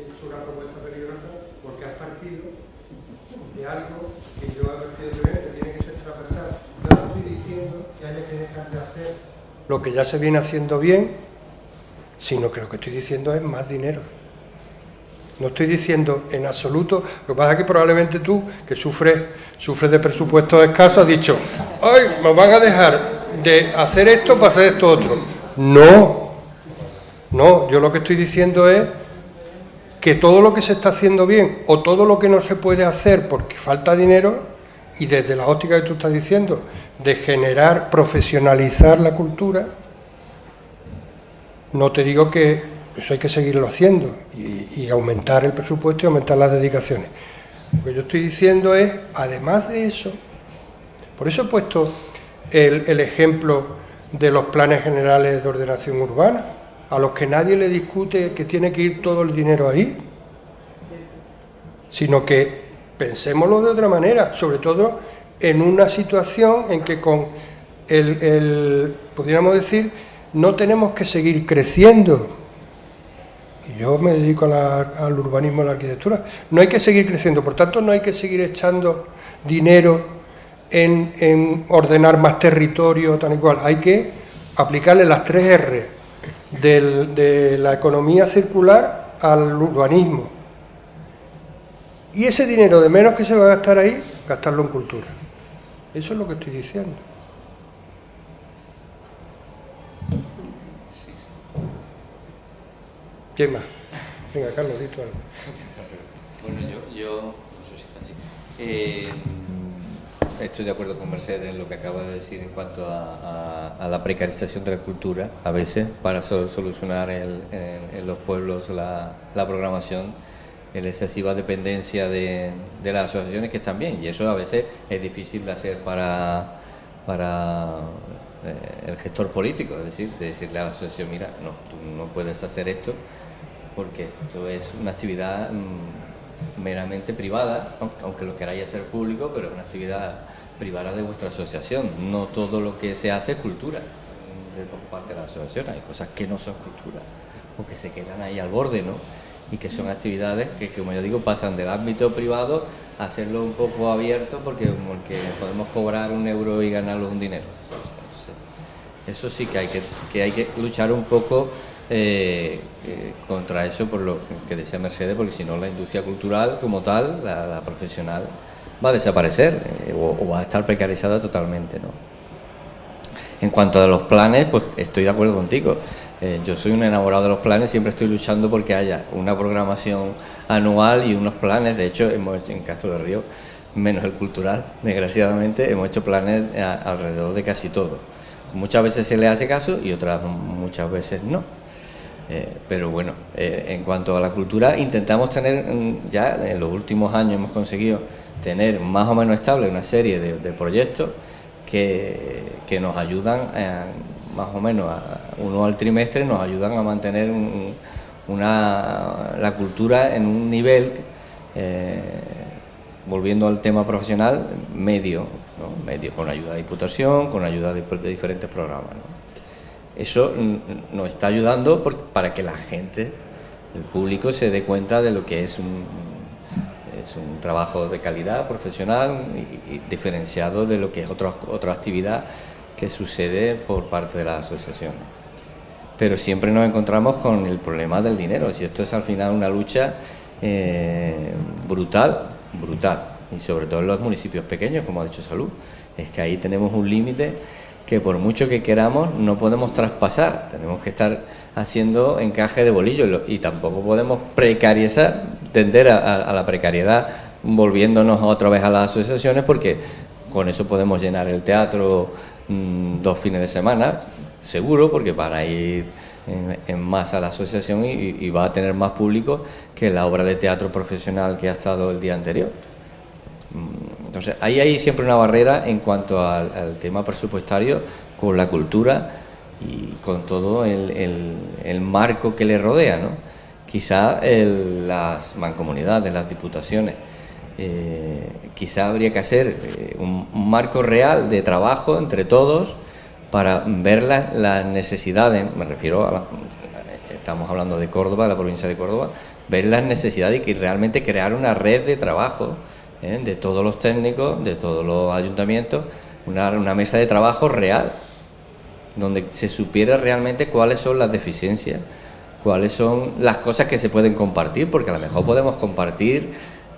hecho una propuesta peligrosa porque has partido de algo que yo he partido de que tiene que ser transversal. Yo no estoy diciendo que haya que dejar de hacer lo que ya se viene haciendo bien, sino que lo que estoy diciendo es más dinero. No estoy diciendo en absoluto, lo que pasa es que probablemente tú, que sufres de presupuestos escasos, has dicho, ¡ay, nos van a dejar de hacer esto para hacer esto otro! No, yo lo que estoy diciendo es que todo lo que se está haciendo bien o todo lo que no se puede hacer porque falta dinero, y desde la óptica que tú estás diciendo, de generar, profesionalizar la cultura, no te digo que eso hay que seguirlo haciendo y aumentar el presupuesto y aumentar las dedicaciones. Lo que yo estoy diciendo es, además de eso, por eso he puesto el ejemplo de los planes generales de ordenación urbana, a los que nadie le discute que tiene que ir todo el dinero ahí, sino que pensémoslo de otra manera, sobre todo en una situación en que con pudiéramos decir, no tenemos que seguir creciendo. Y yo me dedico al urbanismo y a la arquitectura. No hay que seguir creciendo, por tanto no hay que seguir echando dinero en ordenar más territorio, tal y cual. Hay que aplicarle las 3 R de la economía circular al urbanismo. Y ese dinero de menos que se va a gastar ahí, gastarlo en cultura. Eso es lo que estoy diciendo. ¿Quién más? Venga, Carlos, di tú algo. Bueno, yo no sé si está así. Estoy de acuerdo con Mercedes en lo que acaba de decir en cuanto a la precarización de la cultura, a veces, para solucionar en los pueblos la programación, la excesiva dependencia de las asociaciones que están bien, y eso a veces es difícil de hacer para el gestor político, es decir, de decirle a la asociación, mira, no, tú no puedes hacer esto porque esto es una actividad meramente privada, aunque lo queráis hacer público, pero es una actividad privada de vuestra asociación. No todo lo que se hace es cultura por parte de la asociación. Hay cosas que no son cultura o que se quedan ahí al borde, ¿no? Y que son actividades que, como yo digo, pasan del ámbito privado a hacerlo un poco abierto porque podemos cobrar €1 y ganarlos un dinero. Entonces, eso sí que hay que luchar un poco contra eso, por lo que decía Mercedes, porque si no la industria cultural como tal, la profesional, va a desaparecer o va a estar precarizada totalmente, ¿no? En cuanto a los planes, pues estoy de acuerdo contigo. Yo soy un enamorado de los planes, siempre estoy luchando porque haya una programación anual y unos planes. De hecho, hemos hecho en Castro del Río, menos el cultural, desgraciadamente, hemos hecho planes alrededor de casi todo. Muchas veces se le hace caso y otras muchas veces no. Pero bueno, en cuanto a la cultura, intentamos tener, ya en los últimos años hemos conseguido tener más o menos estable una serie de proyectos que nos ayudan, más o menos uno al trimestre, nos ayudan a mantener la cultura en un nivel, volviendo al tema profesional, medio, ¿no? Con ayuda de Diputación, con ayuda de diferentes programas, ¿no? Eso nos está ayudando para que la gente, el público, se dé cuenta de lo que es un trabajo de calidad profesional y diferenciado de lo que es otra actividad que sucede por parte de las asociaciones. Pero siempre nos encontramos con el problema del dinero. Si esto es al final una lucha brutal, y sobre todo en los municipios pequeños, como ha dicho Salud, es que ahí tenemos un límite que por mucho que queramos no podemos traspasar. Tenemos que estar haciendo encaje de bolillo y tampoco podemos precarizar, tender a la precariedad volviéndonos otra vez a las asociaciones, porque con eso podemos llenar el teatro 2 fines de semana, seguro, porque van a ir en masa a la asociación y va a tener más público que la obra de teatro profesional que ha estado el día anterior. Entonces, ahí hay siempre una barrera en cuanto al tema presupuestario con la cultura y con todo el marco que le rodea, ¿no? Quizá las mancomunidades, las diputaciones, quizá habría que hacer un marco real de trabajo entre todos para ver las necesidades, me refiero estamos hablando de Córdoba, de la provincia de Córdoba, ver las necesidades y realmente crear una red de trabajo de todos los técnicos, de todos los ayuntamientos, una mesa de trabajo real, donde se supiera realmente cuáles son las deficiencias, cuáles son las cosas que se pueden compartir, porque a lo mejor podemos compartir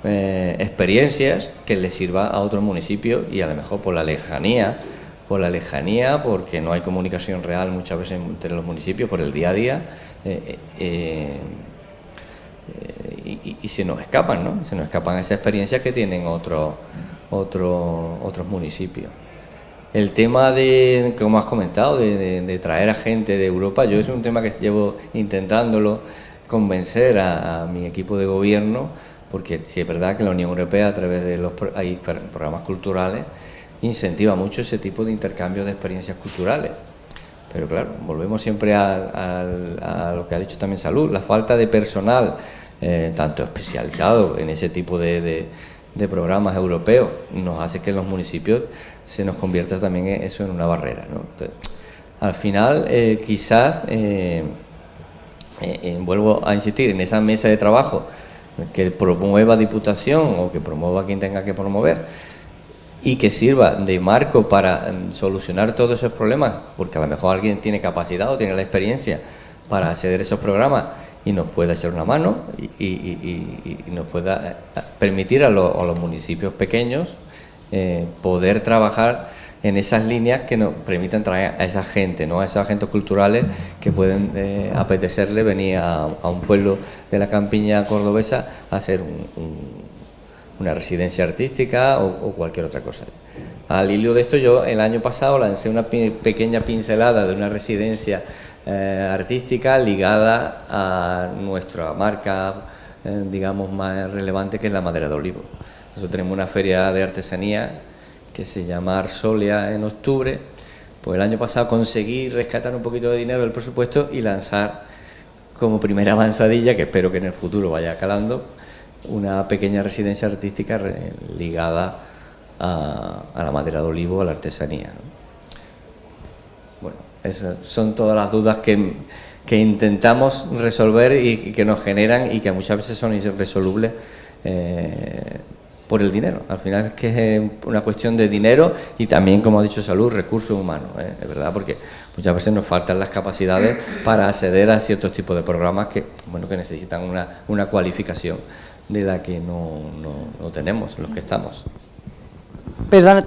experiencias que les sirva a otros municipios y a lo mejor por la lejanía, porque no hay comunicación real muchas veces entre los municipios, por el día a día, y se nos escapan, ¿no? Se nos escapan esas experiencias que tienen otros municipios. El tema de, como has comentado, de traer a gente de Europa, yo es un tema que llevo intentándolo convencer a mi equipo de gobierno, porque sí es verdad que la Unión Europea, a través de los programas culturales, incentiva mucho ese tipo de intercambio de experiencias culturales. Pero claro, volvemos siempre a lo que ha dicho también Salud, la falta de personal, tanto especializado en ese tipo de programas europeos, nos hace que en los municipios se nos convierta también eso en una barrera, ¿no? Entonces, al final, quizás, vuelvo a insistir, en esa mesa de trabajo que promueva Diputación o que promueva quien tenga que promover y que sirva de marco para solucionar todos esos problemas, porque a lo mejor alguien tiene capacidad o tiene la experiencia para acceder a esos programas y nos pueda echar una mano y nos pueda permitir a los municipios pequeños poder trabajar en esas líneas que nos permitan traer a esa gente, ¿no? A esos agentes culturales que pueden apetecerle venir a un pueblo de la campiña cordobesa a hacer una residencia artística o cualquier otra cosa. Al hilo de esto, yo el año pasado lancé una pequeña pincelada de una residencia artística ligada a nuestra marca, digamos, más relevante, que es la madera de olivo. Nosotros tenemos una feria de artesanía que se llama Arsolia en octubre. Pues el año pasado conseguí rescatar un poquito de dinero del presupuesto y lanzar como primera avanzadilla, que espero que en el futuro vaya calando, una pequeña residencia artística ligada a la madera de olivo, a la artesanía, ¿no? Bueno, esas son todas las dudas que intentamos resolver y que nos generan y que muchas veces son irresolubles por el dinero. Al final es que es una cuestión de dinero y también, como ha dicho Salud, recursos humanos, es verdad, porque muchas veces nos faltan las capacidades para acceder a ciertos tipos de programas que necesitan una cualificación de la que no tenemos los que estamos. Perdón,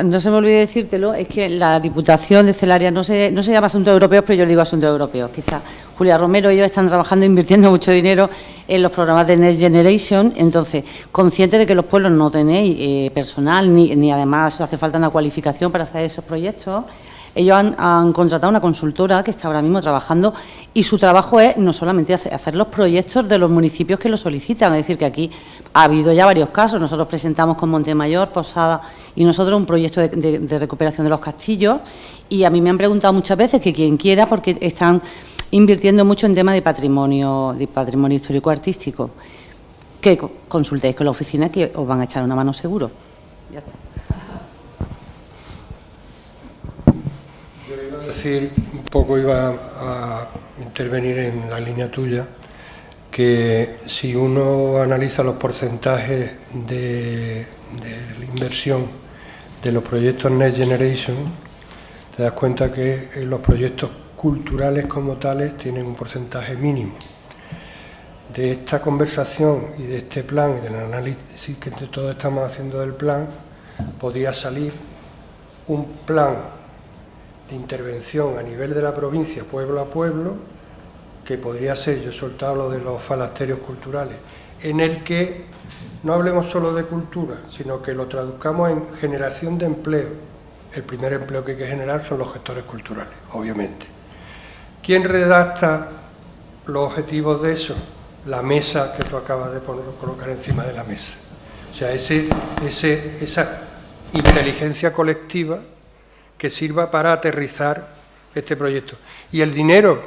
no se me olvide decírtelo, es que la Diputación de Celaria no se llama Asuntos Europeos, pero yo le digo Asuntos Europeos. Quizá Julia Romero y ellos están trabajando, invirtiendo mucho dinero en los programas de Next Generation, entonces, conscientes de que los pueblos no tenéis personal, ni además hace falta una cualificación para hacer esos proyectos. Ellos han contratado una consultora que está ahora mismo trabajando y su trabajo es no solamente hacer los proyectos de los municipios que lo solicitan, es decir, que aquí ha habido ya varios casos. Nosotros presentamos con Montemayor, Posada y nosotros un proyecto de recuperación de los castillos y a mí me han preguntado muchas veces que quien quiera, porque están invirtiendo mucho en temas de patrimonio histórico-artístico, que consultéis con la oficina, que os van a echar una mano seguro. Ya está. Yo iba a decir, un poco iba a intervenir en la línea tuya, que si uno analiza los porcentajes de la inversión de los proyectos Next Generation, te das cuenta que los proyectos culturales como tales tienen un porcentaje mínimo. De esta conversación y de este plan y del análisis que todos estamos haciendo del plan, podría salir un plan de intervención a nivel de la provincia, pueblo a pueblo, que podría ser, yo he soltado lo de los falasterios culturales, en el que no hablemos solo de cultura, sino que lo traduzcamos en generación de empleo. El primer empleo que hay que generar son los gestores culturales, obviamente. ¿Quién redacta los objetivos de eso? La mesa que tú acabas de colocar encima de la mesa. O sea, esa inteligencia colectiva que sirva para aterrizar este proyecto. Y el dinero,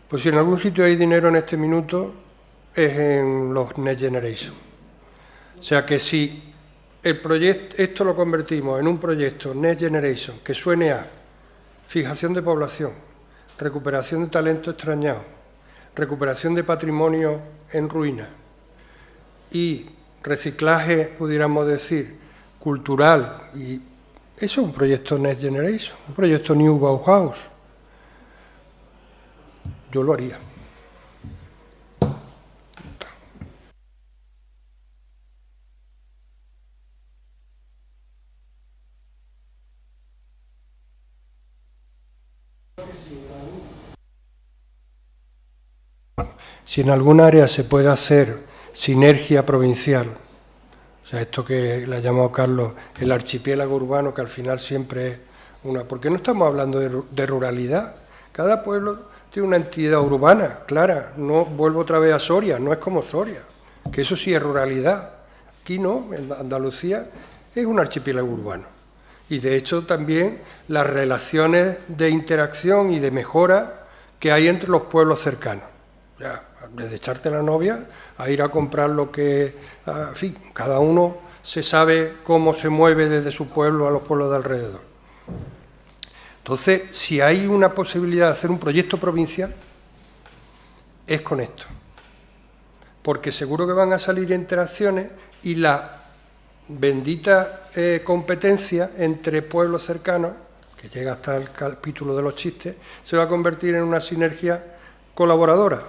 pues si en algún sitio hay dinero en este minuto, es en los Next Generation. O sea que si el proyecto, esto lo convertimos en un proyecto Next Generation que suene a fijación de población, recuperación de talento extrañado, recuperación de patrimonio en ruina y reciclaje, pudiéramos decir, cultural, y eso es un proyecto Next Generation, un proyecto New Bauhaus. Yo lo haría. Si en algún área se puede hacer sinergia provincial, o sea, esto que le ha llamado Carlos el archipiélago urbano, que al final siempre es una... Porque no estamos hablando de ruralidad. Cada pueblo tiene una entidad urbana, clara. No vuelvo otra vez a Soria, no es como Soria, que eso sí es ruralidad. Aquí no, en Andalucía es un archipiélago urbano. Y de hecho también las relaciones de interacción y de mejora que hay entre los pueblos cercanos. Ya, desde echarte la novia a ir a comprar lo que... En fin, cada uno se sabe cómo se mueve desde su pueblo a los pueblos de alrededor. Entonces, si hay una posibilidad de hacer un proyecto provincial, es con esto. Porque seguro que van a salir interacciones y la bendita competencia entre pueblos cercanos, que llega hasta el capítulo de los chistes, se va a convertir en una sinergia colaboradora.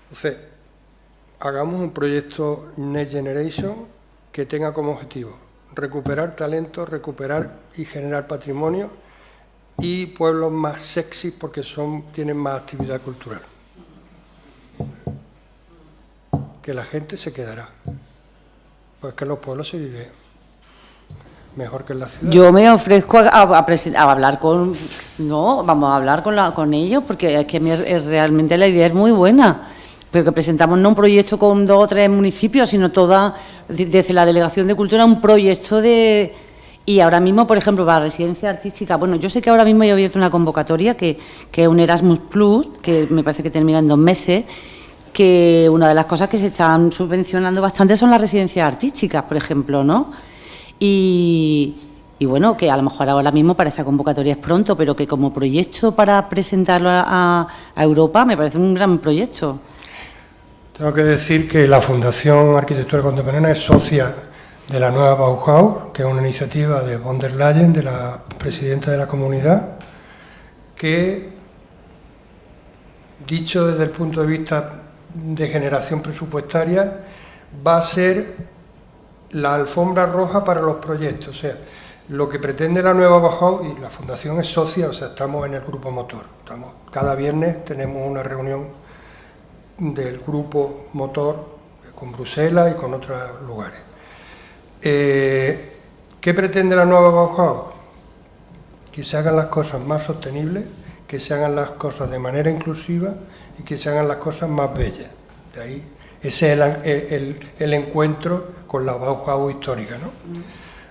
Entonces, hagamos un proyecto Next Generation que tenga como objetivo recuperar talento, recuperar y generar patrimonio y pueblos más sexy porque tienen más actividad cultural. Que la gente se quedará. Pues que en los pueblos se vive mejor que en la ciudad. Yo me ofrezco a hablar con... No, vamos a hablar con ellos porque es que realmente la idea es muy buena. Pero que presentamos no un proyecto con 2 o 3 municipios, sino toda, desde la Delegación de Cultura, un proyecto de... Y ahora mismo, por ejemplo, para residencia artística, bueno, yo sé que ahora mismo he abierto una convocatoria que es un Erasmus Plus, que me parece que termina en 2 meses, que una de las cosas que se están subvencionando bastante son las residencias artísticas, por ejemplo, ¿no? Y bueno, que a lo mejor ahora mismo para esta convocatoria es pronto, pero que como proyecto para presentarlo a Europa me parece un gran proyecto. Tengo que decir que la Fundación Arquitectura Contemporánea es socia de la nueva Bauhaus, que es una iniciativa de von der Leyen, de la presidenta de la comunidad, que, dicho desde el punto de vista de generación presupuestaria, va a ser la alfombra roja para los proyectos. O sea, lo que pretende la nueva Bauhaus, y la Fundación es socia, o sea, estamos en el grupo motor. Cada viernes tenemos una reunión del grupo motor con Bruselas y con otros lugares. ¿Qué pretende la nueva Bauhaus? Que se hagan las cosas más sostenibles, que se hagan las cosas de manera inclusiva y que se hagan las cosas más bellas. De ahí, ese es el encuentro con la Bauhaus histórica, ¿no?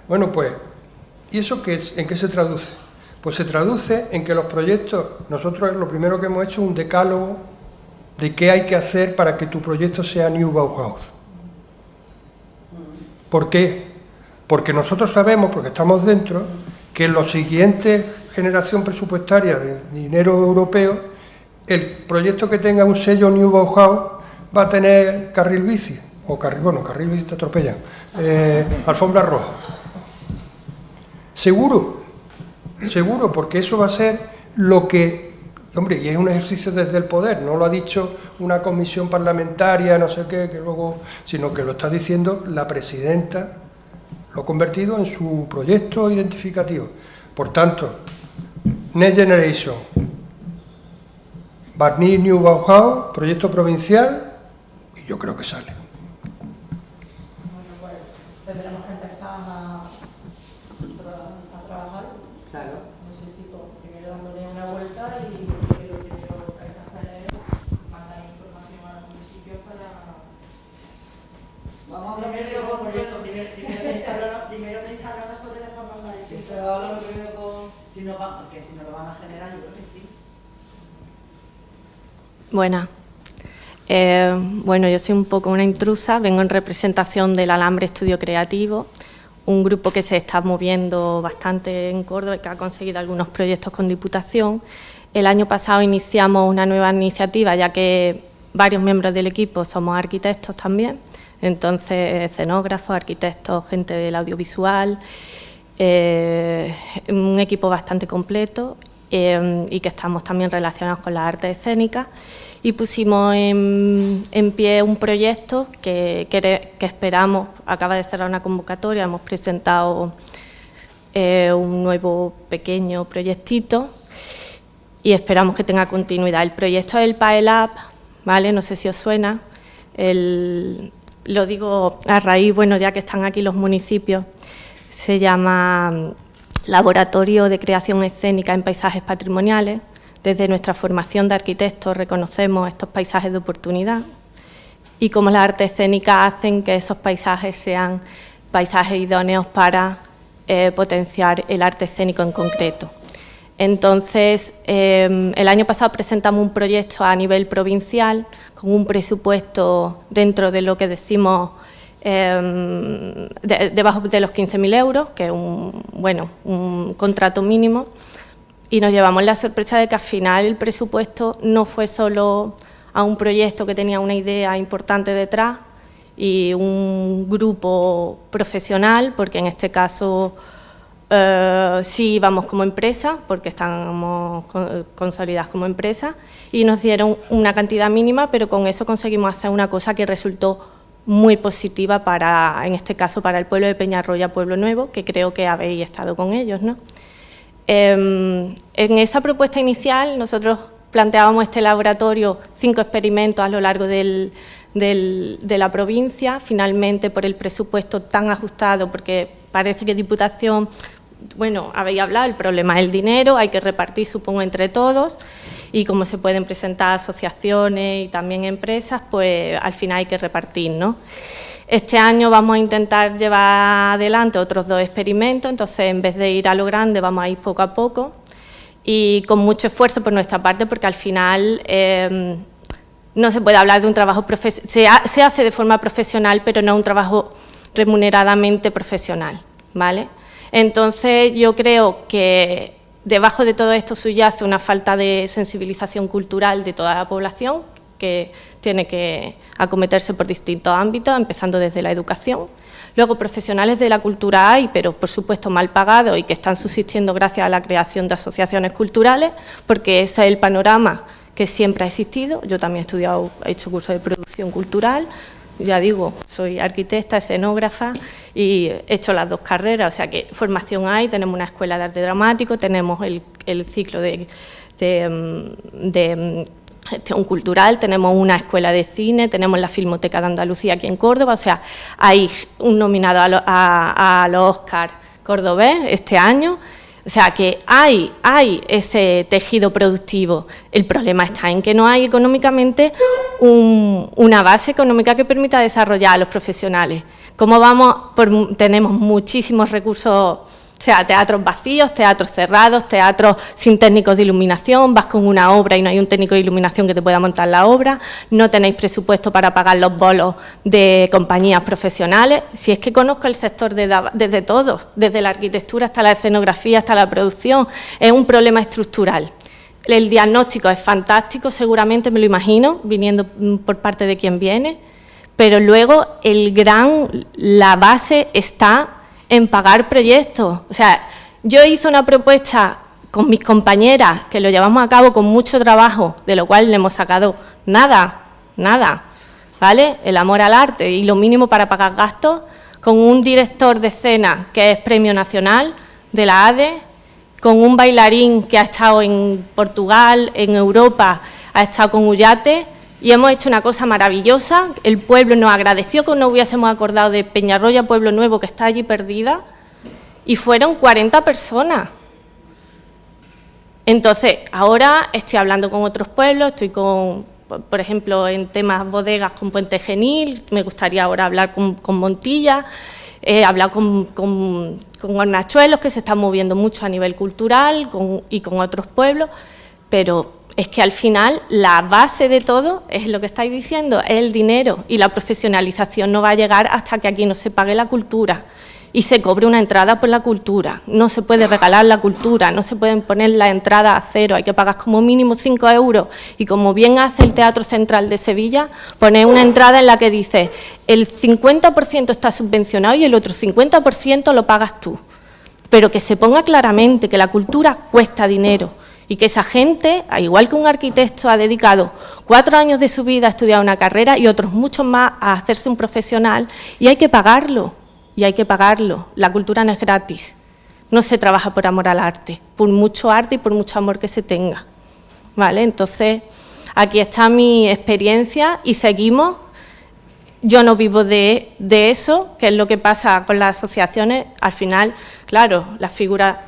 Bueno, pues, ¿y eso en qué se traduce? Pues se traduce en que los proyectos, nosotros lo primero que hemos hecho es un decálogo de qué hay que hacer para que tu proyecto sea New Bauhaus. ¿Por qué? Porque nosotros sabemos, porque estamos dentro, que en las siguientes generación presupuestaria de dinero europeo, el proyecto que tenga un sello New Bauhaus va a tener carril bici, o carril bici te atropellan, alfombra roja. Seguro, porque eso va a ser lo que, hombre, y es un ejercicio desde el poder, no lo ha dicho una comisión parlamentaria, no sé qué, que luego, sino que lo está diciendo la presidenta, lo ha convertido en su proyecto identificativo. Por tanto, Next Generation, Barniz New Bauhaus, proyecto provincial, y yo creo que sale. Bueno, pues tendremos que empezar a trabajar. Claro. No sé si primero dándole una vuelta y lo primero que hay que hacer es mandar información a los municipios para... Vamos a hablar primero con eso. Primero pensarlo sobre la forma de decir. Eso habla primero con... Si no lo van a generar, yo creo que sí. Buenas. Bueno, yo soy un poco una intrusa, vengo en representación del Alambre Estudio Creativo, un grupo que se está moviendo bastante en Córdoba y que ha conseguido algunos proyectos con Diputación. El año pasado iniciamos una nueva iniciativa, ya que varios miembros del equipo somos arquitectos también, entonces escenógrafos, arquitectos, gente del audiovisual, un equipo bastante completo y que estamos también relacionados con las artes escénicas. Y pusimos en pie un proyecto que esperamos, acaba de cerrar una convocatoria, hemos presentado un nuevo pequeño proyectito y esperamos que tenga continuidad. El proyecto es el PAELAB, ¿vale? No sé si os suena, lo digo a raíz, bueno, ya que están aquí los municipios, se llama Laboratorio de Creación Escénica en Paisajes Patrimoniales. Desde nuestra formación de arquitectos reconocemos estos paisajes de oportunidad y cómo las artes escénicas hacen que esos paisajes sean paisajes idóneos para potenciar el arte escénico en concreto. Entonces, el año pasado presentamos un proyecto a nivel provincial con un presupuesto dentro de lo que decimos debajo de los 15.000 euros, que es un contrato mínimo. Y nos llevamos la sorpresa de que al final el presupuesto no fue solo a un proyecto que tenía una idea importante detrás y un grupo profesional, porque en este caso sí íbamos como empresa, porque estamos consolidadas como empresa, y nos dieron una cantidad mínima, pero con eso conseguimos hacer una cosa que resultó muy positiva en este caso, para el pueblo de Peñarroya, Pueblo Nuevo, que creo que habéis estado con ellos, ¿no? En esa propuesta inicial nosotros planteábamos este laboratorio, 5 experimentos a lo largo de la provincia. Finalmente, por el presupuesto tan ajustado, porque parece que Diputación, bueno, habéis hablado, el problema es el dinero, hay que repartir, supongo, entre todos, y como se pueden presentar asociaciones y también empresas, pues al final hay que repartir, ¿no? Este año vamos a intentar llevar adelante otros 2 experimentos, entonces en vez de ir a lo grande vamos a ir poco a poco y con mucho esfuerzo por nuestra parte, porque al final no se puede hablar de un trabajo profesional, se hace de forma profesional, pero no un trabajo remuneradamente profesional, ¿vale? Entonces yo creo que debajo de todo esto subyace una falta de sensibilización cultural de toda la población, que tiene que acometerse por distintos ámbitos, empezando desde la educación. Luego, profesionales de la cultura hay, pero por supuesto mal pagados y que están subsistiendo gracias a la creación de asociaciones culturales, porque ese es el panorama que siempre ha existido. Yo también he hecho cursos de producción cultural, ya digo, soy arquitecta, escenógrafa y he hecho las 2 carreras, o sea que formación hay, tenemos una escuela de arte dramático, tenemos el ciclo de gestión cultural, tenemos una escuela de cine, tenemos la Filmoteca de Andalucía aquí en Córdoba, o sea, hay un nominado a los Oscar cordobés este año, o sea que hay ese tejido productivo. El problema está en que no hay económicamente una base económica que permita desarrollar a los profesionales. ¿Cómo vamos? Tenemos muchísimos recursos O sea, teatros vacíos, teatros cerrados, teatros sin técnicos de iluminación, vas con una obra y no hay un técnico de iluminación que te pueda montar la obra, no tenéis presupuesto para pagar los bolos de compañías profesionales. Si es que conozco el sector desde todo, desde la arquitectura hasta la escenografía, hasta la producción, es un problema estructural. El diagnóstico es fantástico, seguramente me lo imagino, viniendo por parte de quien viene, pero luego la base está en pagar proyectos. O sea, yo hice una propuesta con mis compañeras, que lo llevamos a cabo con mucho trabajo, de lo cual le hemos sacado nada, ¿vale? El amor al arte y lo mínimo para pagar gastos, con un director de escena que es premio nacional de la ADE, con un bailarín que ha estado en Portugal, en Europa, ha estado con Ullate, y hemos hecho una cosa maravillosa. El pueblo nos agradeció que no hubiésemos acordado de Peñarroya, Pueblo Nuevo, que está allí perdida, y fueron 40 personas. Entonces, ahora estoy hablando con otros pueblos, estoy con, por ejemplo, en temas bodegas con Puente Genil, me gustaría ahora hablar con Montilla, he hablado con Hornachuelos, que se están moviendo mucho a nivel cultural, y con otros pueblos, pero es que al final la base de todo, es lo que estáis diciendo, es el dinero, y la profesionalización no va a llegar hasta que aquí no se pague la cultura y se cobre una entrada por la cultura. No se puede regalar la cultura, no se pueden poner la entrada a cero, hay que pagar como mínimo 5 euros, y como bien hace el Teatro Central de Sevilla, poner una entrada en la que dice el 50% está subvencionado y el otro 50% lo pagas tú, pero que se ponga claramente que la cultura cuesta dinero, y que esa gente, al igual que un arquitecto ha dedicado 4 años de su vida a estudiar una carrera y otros muchos más a hacerse un profesional, y hay que pagarlo, La cultura no es gratis, no se trabaja por amor al arte, por mucho arte y por mucho amor que se tenga, ¿vale? Entonces, aquí está mi experiencia y seguimos. Yo no vivo de eso, que es lo que pasa con las asociaciones. Al final, claro, las figuras...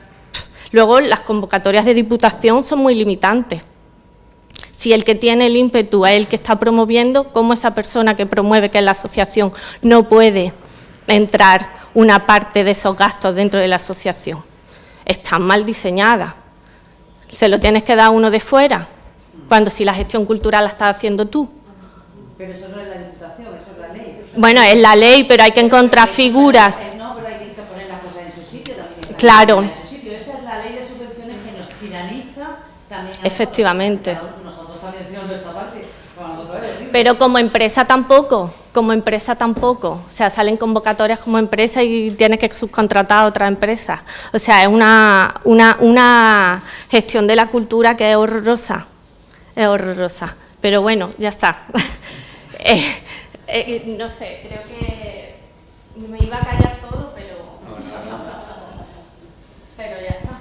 Luego, las convocatorias de diputación son muy limitantes. Si el que tiene el ímpetu es el que está promoviendo, ¿cómo esa persona que promueve, que es la asociación, no puede entrar una parte de esos gastos dentro de la asociación? Están mal diseñadas. Se lo tienes que dar a uno de fuera, cuando si la gestión cultural la estás haciendo tú. Pero eso no es la diputación, eso es la ley. Bueno, es la ley, pero hay que encontrar figuras. No, pero hay que poner las cosas en su sitio también. Claro. Esa es la ley de subvenciones que nos tiraniza también. Efectivamente. Nosotros también decimos nuestra parte. Pero como empresa tampoco. O sea, salen convocatorias como empresa y tienes que subcontratar a otra empresa. O sea, es una gestión de la cultura que es horrorosa. Pero bueno, ya está. No sé, creo que me iba a callar todo, pero ya está.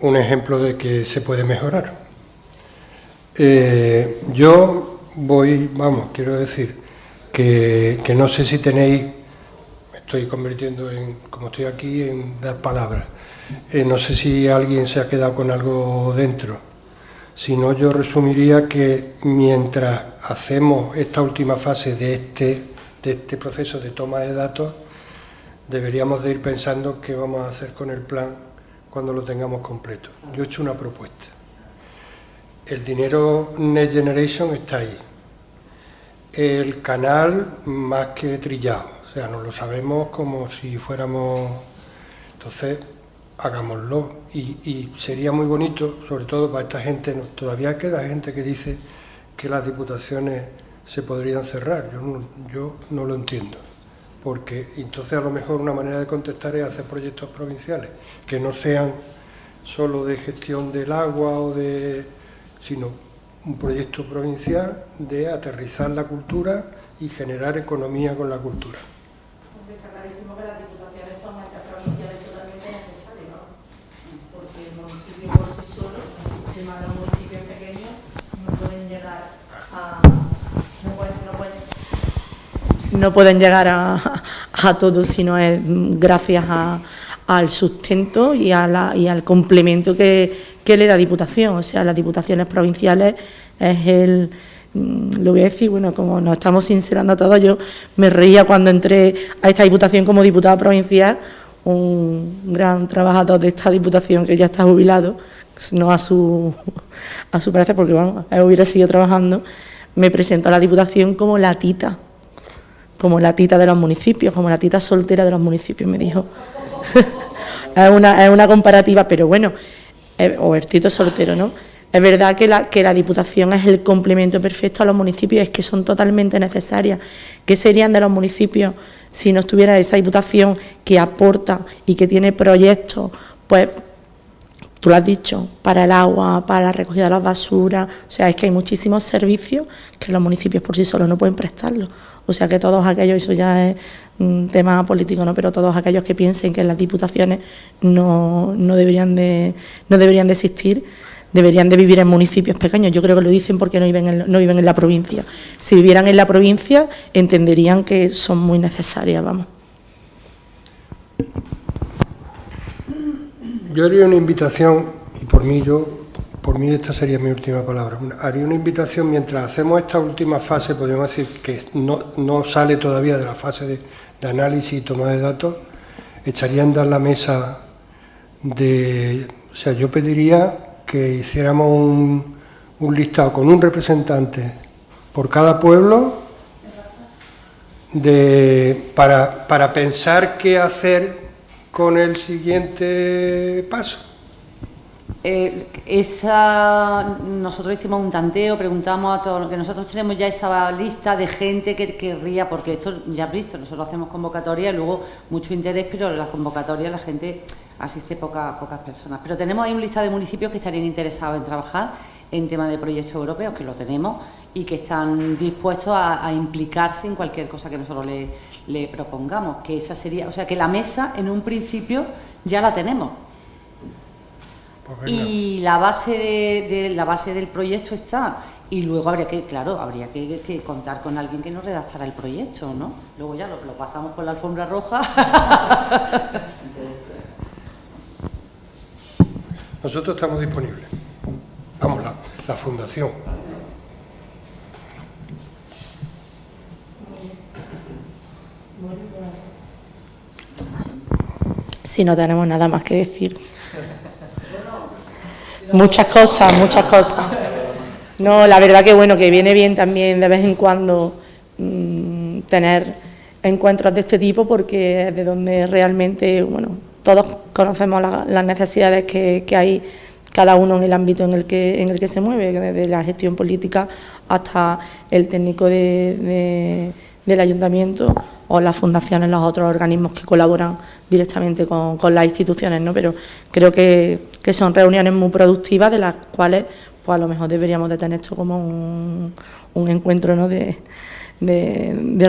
Un ejemplo de que se puede mejorar. Quiero decir que no sé si tenéis, me estoy convirtiendo en, como estoy aquí, en dar palabras. No sé si alguien se ha quedado con algo dentro. Si no, yo resumiría que mientras hacemos esta última fase de este proceso de toma de datos, deberíamos de ir pensando qué vamos a hacer con el plan cuando lo tengamos completo. Yo he hecho una propuesta. El dinero Next Generation está ahí. El canal más que trillado, o sea, nos lo sabemos como si fuéramos... Entonces, hagámoslo. Y sería muy bonito, sobre todo para esta gente, todavía queda gente que dice que las diputaciones se podrían cerrar. Yo no lo entiendo. Porque entonces a lo mejor una manera de contestar es hacer proyectos provinciales, que no sean solo de gestión del agua sino un proyecto provincial de aterrizar la cultura y generar economía con la cultura. Está clarísimo que las diputaciones son entes provinciales totalmente necesarias, ¿no? Porque el municipio por sí solo, el tema de los municipios pequeños, no pueden llegar a... No pueden llegar a todo, sino es gracias al sustento y al complemento que le da Diputación. O sea, las diputaciones provinciales es lo voy a decir, bueno, como nos estamos sincerando todos, yo me reía cuando entré a esta Diputación como diputada provincial, un gran trabajador de esta Diputación que ya está jubilado, no a su parecer, porque bueno, él hubiera seguido trabajando, me presentó a la Diputación como la tita de los municipios, como la tita soltera de los municipios, me dijo. Es una comparativa, pero bueno, o el tito soltero, ¿no? Es verdad que la Diputación es el complemento perfecto a los municipios, es que son totalmente necesarias. ¿Qué serían de los municipios si no estuviera esa Diputación que aporta y que tiene proyectos, pues, tú lo has dicho, para el agua, para la recogida de las basuras? O sea, es que hay muchísimos servicios que los municipios por sí solos no pueden prestarlos. O sea, que todos aquellos, eso ya es un tema político, ¿no? Pero todos aquellos que piensen que las diputaciones no deberían de existir, deberían de vivir en municipios pequeños. Yo creo que lo dicen porque no viven en la provincia. Si vivieran en la provincia, entenderían que son muy necesarias, vamos. Yo haría una invitación, y por mí esta sería mi última palabra, haría una invitación mientras hacemos esta última fase, podríamos decir que no sale todavía de la fase de análisis y toma de datos, echarían a la mesa o sea, yo pediría que hiciéramos un listado con un representante por cada pueblo para pensar qué hacer con el siguiente paso. Nosotros hicimos un tanteo, preguntamos a todos, que nosotros tenemos ya esa lista de gente que querría, porque esto ya has visto, nosotros hacemos convocatoria, luego mucho interés, pero en las convocatorias la gente asiste pocas personas. Pero tenemos ahí un lista de municipios que estarían interesados en trabajar en temas de proyectos europeos, que lo tenemos, y que están dispuestos a implicarse en cualquier cosa que nosotros le propongamos, que esa sería, o sea, que la mesa en un principio ya la tenemos. Pues y la base del proyecto está, y luego habría que contar con alguien que nos redactara el proyecto, ¿no? Luego ya lo pasamos por la alfombra roja. Nosotros estamos disponibles. Vamos, la Fundación. Si no tenemos nada más que decir. Muchas cosas. No, la verdad que bueno, que viene bien también de vez en cuando tener encuentros de este tipo, porque es de donde realmente, bueno, todos conocemos las necesidades que hay cada uno en el ámbito en el que se mueve, desde la gestión política hasta el técnico del ayuntamiento o las fundaciones, los otros organismos que colaboran directamente con las instituciones, ¿no? Pero creo que son reuniones muy productivas, de las cuales pues a lo mejor deberíamos de tener esto como un encuentro, ¿no? de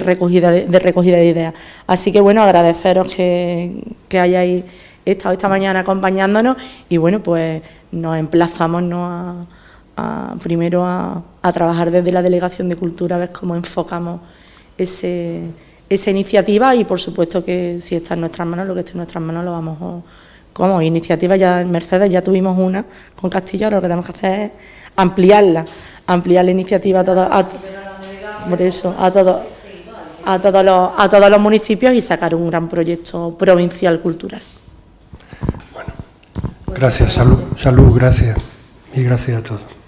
recogida de ideas. Así que bueno, agradeceros que hayáis estado esta mañana acompañándonos, y bueno, pues nos emplazamos, ¿no? primero a trabajar desde la Delegación de Cultura, a ver cómo enfocamos esa iniciativa, y por supuesto que si está en nuestras manos, lo que esté en nuestras manos lo vamos como iniciativa. Ya en Mercedes ya tuvimos una con Castillo, ahora lo que tenemos que hacer es ampliar la iniciativa a todos los municipios y sacar un gran proyecto provincial cultural. Bueno, gracias, salud, gracias, y gracias a todos.